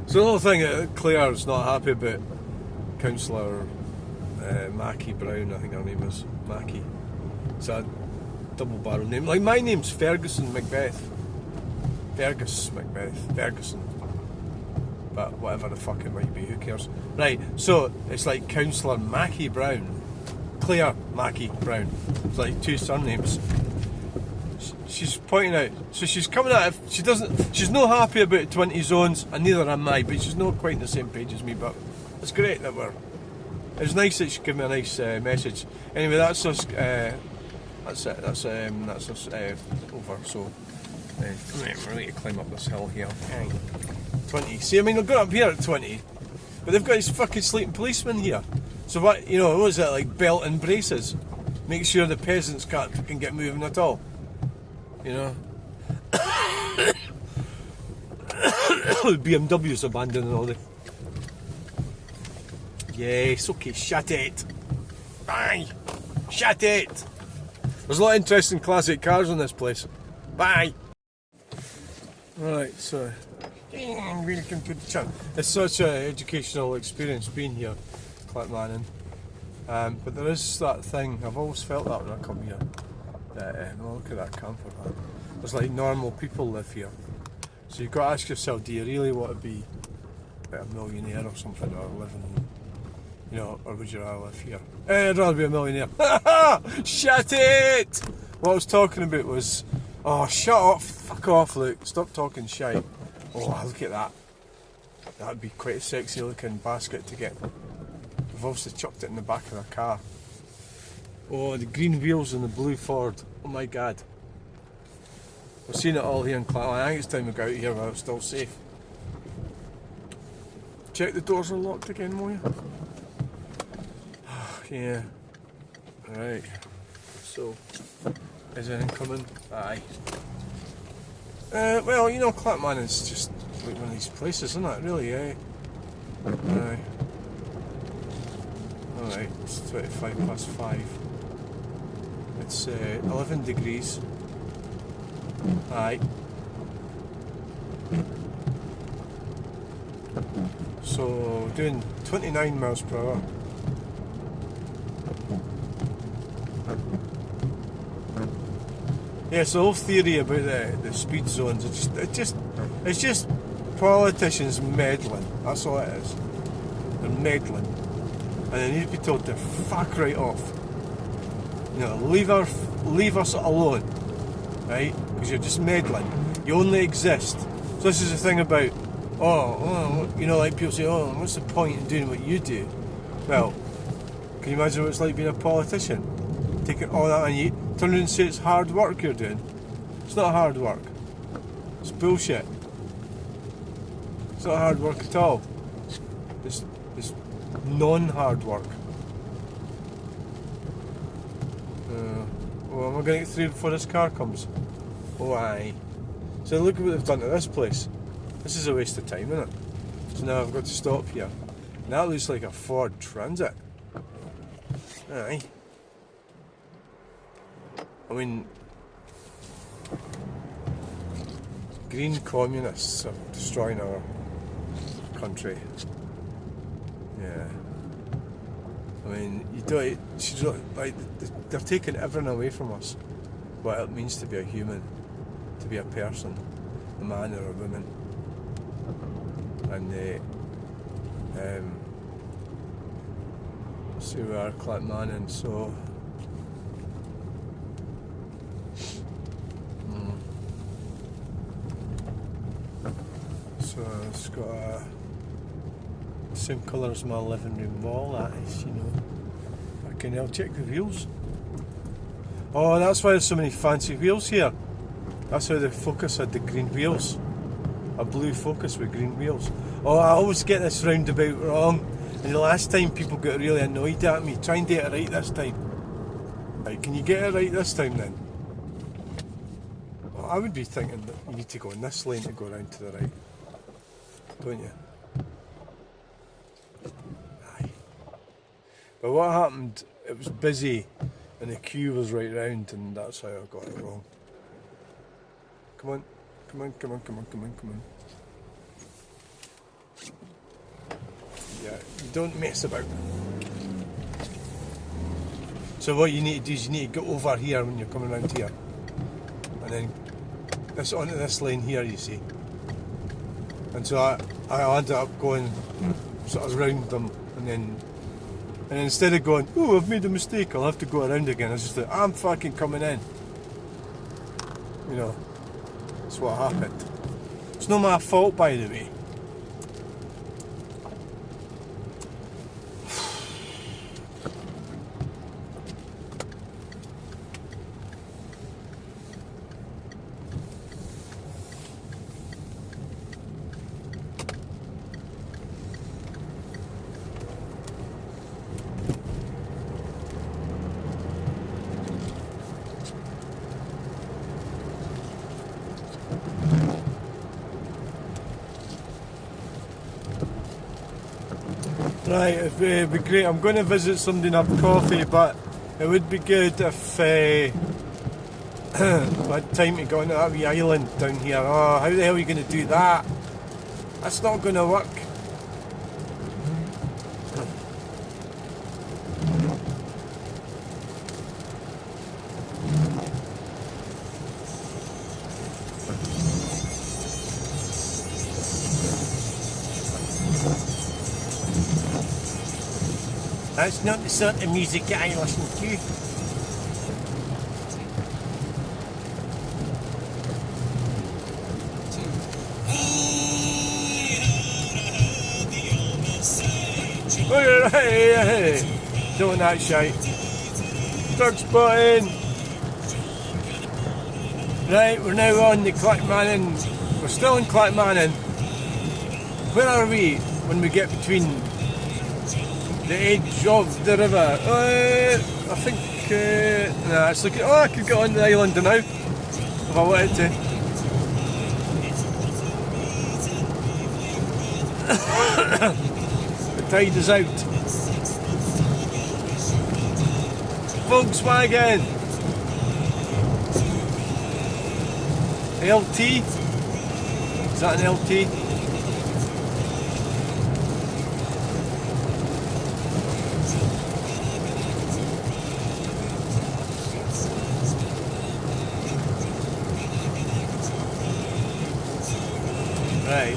So the whole thing, Claire's not happy about Councillor Mackie Brown, I think her name is, Mackie. It's a double barrel name. Like my name's Ferguson Macbeth. Ferguson. But whatever the fuck it might be, who cares? Right, so it's like Councillor Mackie Brown. Claire Mackie Brown. It's like two surnames. She's pointing out, so she's coming at it, she's not happy about 20 zones, and neither am I, but she's not quite on the same page as me, but it's great that it was nice that she gave me a nice message. Anyway, that's us, that's us over, so we need to climb up this hill here. 20, see, I mean, they've got up here at 20, but they've got these fucking sleeping policemen here. So what, you know, what is it, like belt and braces? Make sure the peasants can get moving at all. You know? BMW's abandoning all the... Yes, okay, shut it. Bye. Shut it. There's a lot of interesting classic cars on this place. Bye. Right, so... Welcome to the channel. It's such an educational experience being here. Clackmannan. But there is that thing, I've always felt that when I come here, that, look at that camper van. There's like normal people live here. So you've got to ask yourself, do you really want to be a millionaire or something, or live in, you know, or would you rather live here? I'd rather be a millionaire. Shut it! What I was talking about was, oh shut off, fuck off Luke, stop talking shite. Oh look at that. That would be quite a sexy looking basket to get. We've obviously chucked it in the back of the car. Oh, the green wheels and the blue Ford. Oh my god. We've seen it all here in Clackmannan. I think it's time we go out here while it's still safe. Check the doors are locked again, will you? Yeah. Right. So, is anything coming? Aye. Well, you know, Clackmannan's just like one of these places, isn't it? Really, eh? Aye. Alright, it's 25 past 5. It's 11 degrees. Aye. So, doing 29 miles per hour. Yeah, so the whole theory about the speed zones, it's just politicians meddling. That's all it is. They're meddling. And they need to be told to fuck right off. You know, leave us alone, right? Because you're just meddling. You only exist. So this is the thing about, you know, like people say, oh, what's the point in doing what you do? Well, can you imagine what it's like being a politician? Taking all that on you, turn around and say it's hard work you're doing. It's not hard work. It's bullshit. It's not hard work at all. It's non-hard work. Well, am I going to get through before this car comes? Oh aye. So look at what they've done to this place. This is a waste of time, isn't it? So now I've got to stop here. And that looks like a Ford Transit. Aye. I mean, green communists are destroying our country. Yeah. I mean, they're taking everything away from us. what it means to be a human, to be a person, a man or a woman. And see we are, Clackmannan, so so it's got a same colour as my living room wall, that is, you know. I'll check the wheels. Oh, that's why there's so many fancy wheels here. That's how the Focus had the green wheels. A blue Focus with green wheels. Oh, I always get this roundabout wrong. And the last time people got really annoyed at me. Try and get it right this time. Right, can you get it right this time then? Well, I would be thinking that you need to go in this lane to go around to the right. Don't you? Aye. But what happened, it was busy and the queue was right round, and that's how I got it wrong. Come on, come on, come on, come on, come on, come on. Yeah, you don't mess about. So what you need to do is you need to go over here when you're coming around here. And then this onto this lane here, you see. And so I ended up going sort of round them, and then instead of going, oh, I've made a mistake, I'll have to go around again, I was just like, I'm fucking coming in. You know, that's what happened. It's not my fault, by the way. Right, it'd be great. I'm going to visit somebody and have coffee, but it would be good if I had time to go into that wee island down here. Oh, how the hell are you going to do that? That's not going to work. That's not the sort of music that I listen to. Hey, doing that shite. Drug spotting. Right, we're now on the Clackmannan. We're still in Clackmannan. Where are we when we get between the edge of the river? I think, nah, it's looking, I could get on the island now, if I wanted to. The tide is out. Volkswagen. LT? Is that an LT? Right.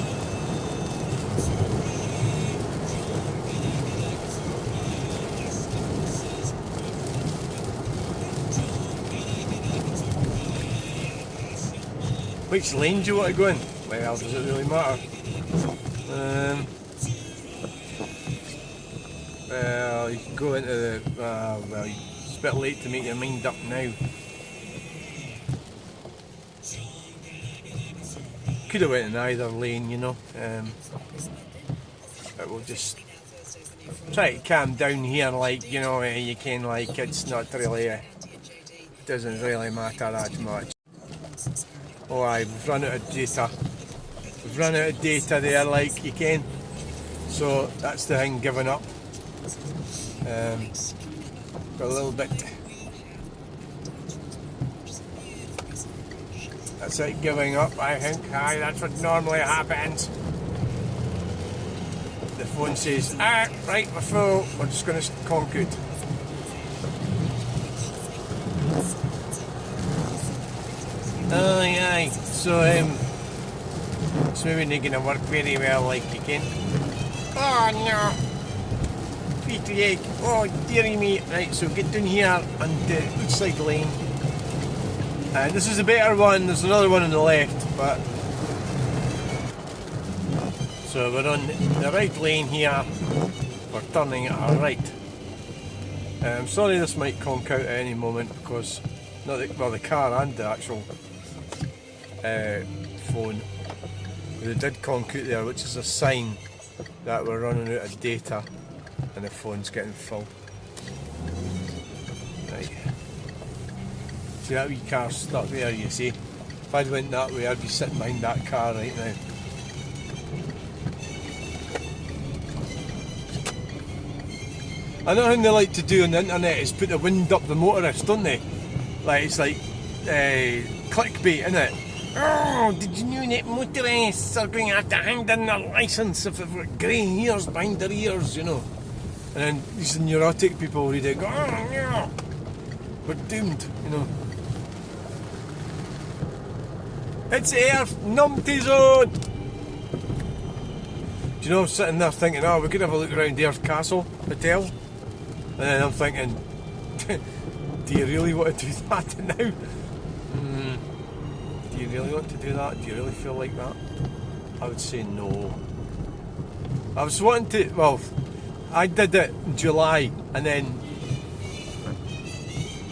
Which lane do you want to go in? Well, does it really matter? Well, you can go into the... well, it's a bit late to make your mind up now. Could have went in either lane, you know. But we'll just try to calm down here, like, you know, you can, like, it's not really, it doesn't really matter that much. Oh aye, we've run out of data. We've run out of data there, like, you can. So that's the thing, giving up. Got a little bit. That's it, giving up, I think. Aye, that's what normally happens. The phone says, right, we're full, we're just going to conk it. Aye, aye. So, it's maybe not going to work very well, like you can. Oh no! Feet leg. Oh dearie me. Right, so get down here and looks like lane. This is a better one. There's another one on the left, but so we're on the right lane here. We're turning at our right. I'm sorry this might conk out at any moment because the car and the actual phone. They did conk out there, which is a sign that we're running out of data and the phone's getting full. Right. See that wee car stuck there, you see? If I'd went that way, I'd be sitting behind that car right now. Another thing they like to do on the internet is put the wind up the motorist, don't they? Like, it's like clickbait, innit? Oh, did you know that motorists are going to have to hand in their licence if they've got grey hairs behind their ears, you know? And then these neurotic people read it, go, oh no, we're doomed, you know. It's air numpty zone! Do you know, I'm sitting there thinking, oh, we could have a look around Ayr Castle Hotel. And then I'm thinking, do you really want to do that now? Do you really want to do that? Do you really feel like that? I would say no. I was wanting to, well, I did it in July and then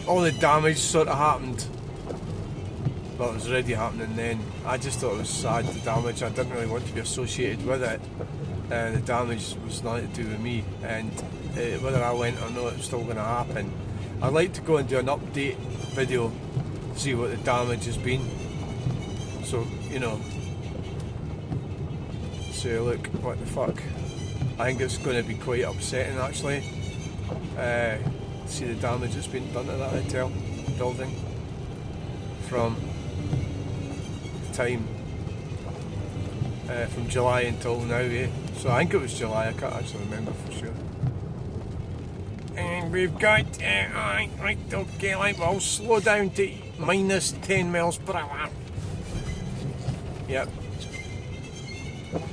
all the damage sort of happened. Well, it was already happening then. I just thought it was sad, the damage. I didn't really want to be associated with it. The damage was nothing to do with me, and whether I went or not, it was still going to happen. I'd like to go and do an update video, see what the damage has been. So, you know, say, look, what the fuck. I think it's going to be quite upsetting actually. See the damage that's been done to that hotel building from the time from July until now, eh? So I think it was July, I can't actually remember for sure. And we've got, right, okay, like, well, slow down to minus 10 miles per hour. Yep.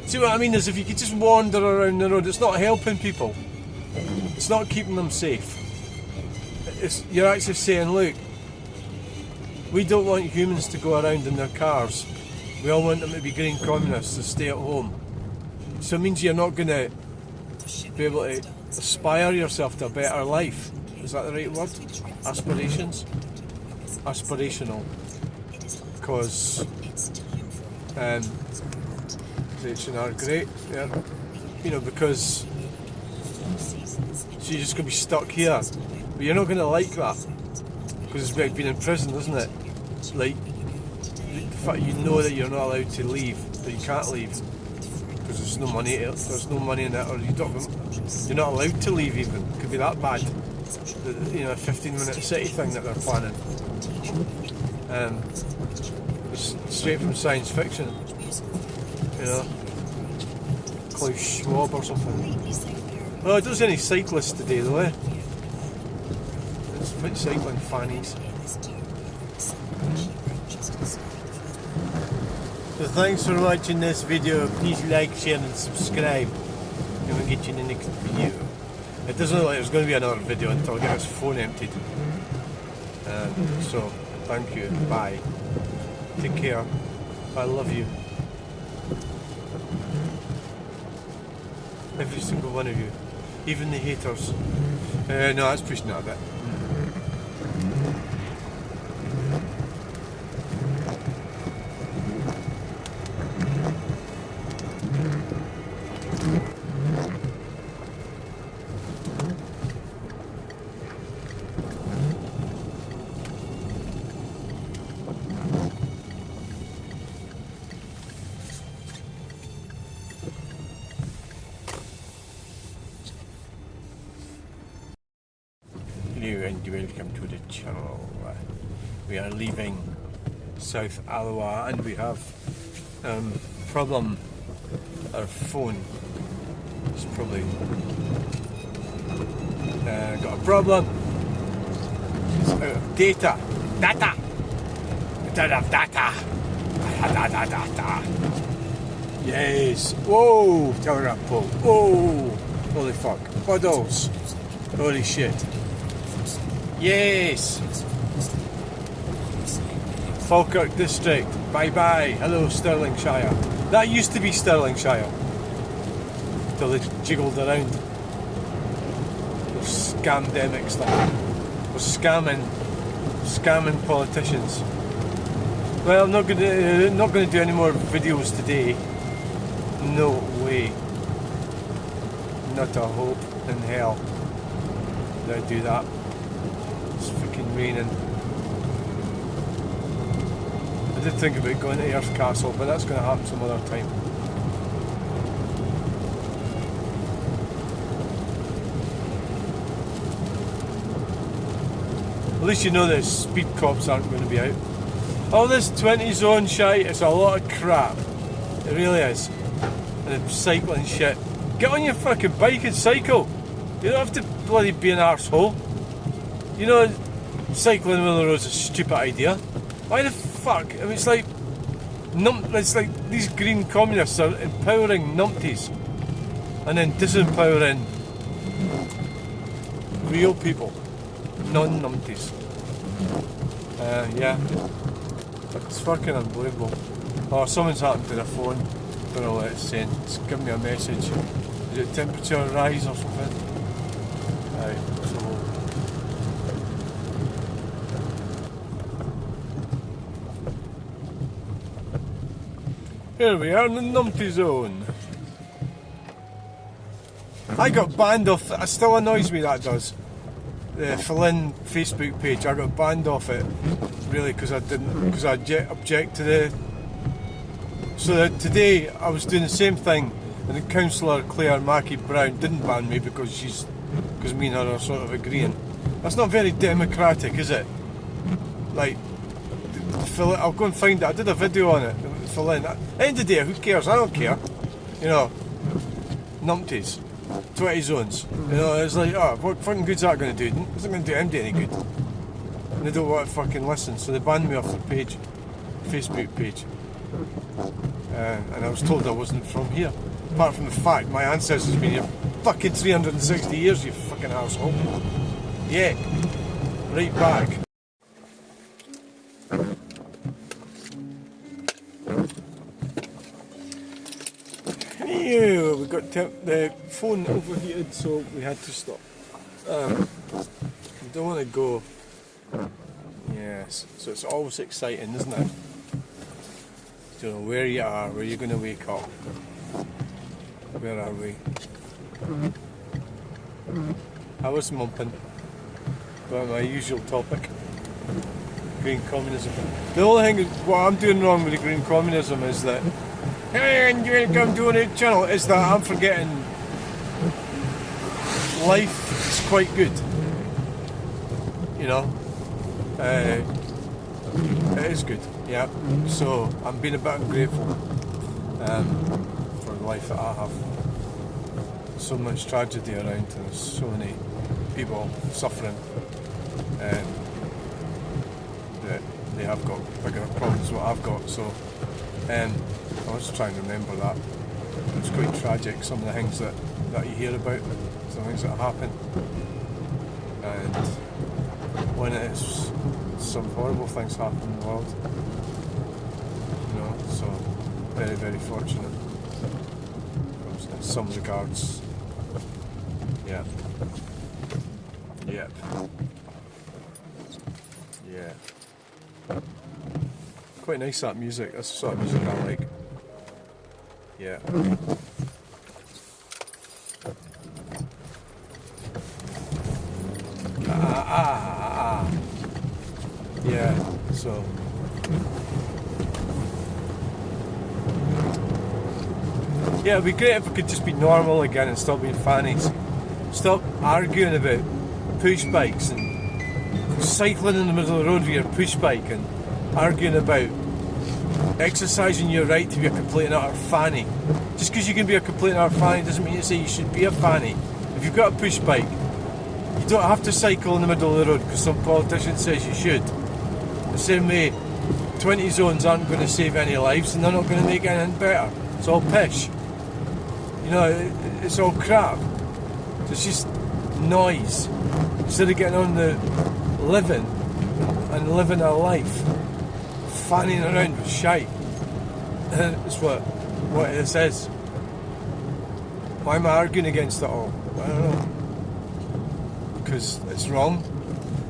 See what I mean is if you could just wander around the road, it's not helping people. It's not keeping them safe. You're actually saying, look, we don't want humans to go around in their cars. We all want them to be green communists to stay at home. So it means you're not going to be able to aspire yourself to a better life. Is that the right word? Aspirations? Aspirational. Because H&R, great, yeah. You know, because so you're just going to be stuck here. But you're not going to like that. Because it's like being in prison, isn't it? Like, the fact you know that you're not allowed to leave, that you can't leave. Because there's no money in it, or you're not allowed to leave even. It could be that bad. You know, a 15-minute city thing that they're planning. It's straight from science fiction. You know, Klaus Schwab or something. Oh, there's any cyclists today though, eh? It's cycling fannies. So thanks for watching this video. Please like, share and subscribe. And we'll get you in the next video. It doesn't look like there's going to be another video until I get this phone emptied. So, thank you. Bye. Take care. I love you. Every single one of you. Even the haters. No, that's pushing it a bit. Hello and welcome to the channel. We are leaving South Alloa and we have problem. Our phone is probably got a problem. It's out of data. Yes. Whoa, telegraph pole. Whoa. Holy fuck. Puddles. Holy shit. Yes. Falkirk District. Bye bye. Hello, Stirlingshire. That used to be Stirlingshire. Till they jiggled around. Those scamdemic stuff. Those scamming politicians. Well, I'm not going to do any more videos today. No way. Not a hope in hell that I do that. It's fucking raining. I did think about going to Earth Castle, but that's going to happen some other time. At least you know that speed cops aren't going to be out. All this 20 zone shite, it's a lot of crap. It really is. And the cycling shit. Get on your fucking bike and cycle. You don't have to bloody be an arsehole. You know, cycling on the road's a stupid idea. Why the fuck? I mean, it's like these green communists are empowering numpties and then disempowering real people, non-numpties. Yeah, it's fucking unbelievable. Oh, someone's happened to their phone. Don't know what it's saying. It's giving me a message. Is it temperature rise or something? Right, so here we are in the numpty zone. I got banned off. It still annoys me, that does. The Flynn Facebook page, I got banned off it, really, because I object to the. So that today I was doing the same thing, and the councillor Claire Mackey Brown didn't ban me because me and her are sort of agreeing. That's not very democratic, is it? Like, I'll go and find it. I did a video on it. Flynn. At the end of the day, who cares? I don't care. You know, numpties. 20 zones. You know, it's like, oh, what fucking good's that going to do? It's not going to do anybody any good. And they don't want to fucking listen, so they banned me off their page, Facebook page. And I was told I wasn't from here. Apart from the fact my ancestors have been here fucking 360 years, you fucking asshole. Yeah. Right back. Yeah, we got the phone overheated, so we had to stop. We don't want to go. Yes, so it's always exciting, isn't it? You know where you are, where you're going to wake up. Where are we? I was mumping about my usual topic, green communism. The only thing, what I'm doing wrong with the green communism is that, and you welcome to a channel, is that I'm forgetting life is quite good. You know, it is good. Yeah. So I'm being a bit ungrateful for the life that I have. So much tragedy around, and there's so many people suffering, that they have got bigger problems than what I've got. So I was trying to remember that. It's quite tragic, some of the things that you hear about, some things that happen, and when it's some horrible things happen in the world, you know, so very, very fortunate in some regards. Yeah. Yep. Yeah. Quite nice, that music. That's the sort of music I like. Yeah. Yeah, so yeah, it'd be great if we could just be normal again and stop being fannies. Stop arguing about push bikes and cycling in the middle of the road with your push bike and arguing about exercising your right to be a complete and utter fanny. Just because you can be a complete and utter fanny doesn't mean you say you should be a fanny. If you've got a push bike, you don't have to cycle in the middle of the road because some politician says you should. The same way 20 zones aren't going to save any lives, and they're not going to make anything better. It's all pish. You know, it's all crap. It's just noise. Instead of getting on the living a life, fanning around with shite. That's what this is. Why am I arguing against it all? I don't know. Because it's wrong,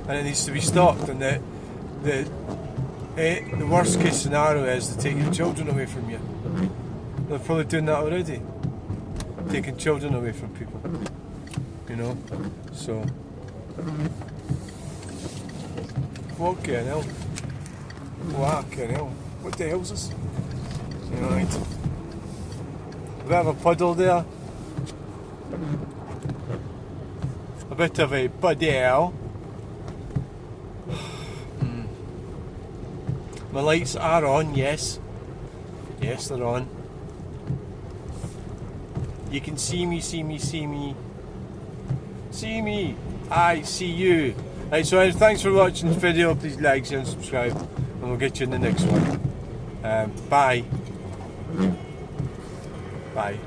and it needs to be stopped. And the worst case scenario is to take your children away from you. They're probably doing that already, taking children away from people. You know, so fucking hell. Fucking hell. What the hell's this? You know, right. A bit of a puddle there. A bit of a puddle. My lights are on, yes. Yes, they're on. You can see me. See me. I see you. Right, so thanks for watching this video. Please like, share and subscribe. And we'll get you in the next one. Bye. Bye.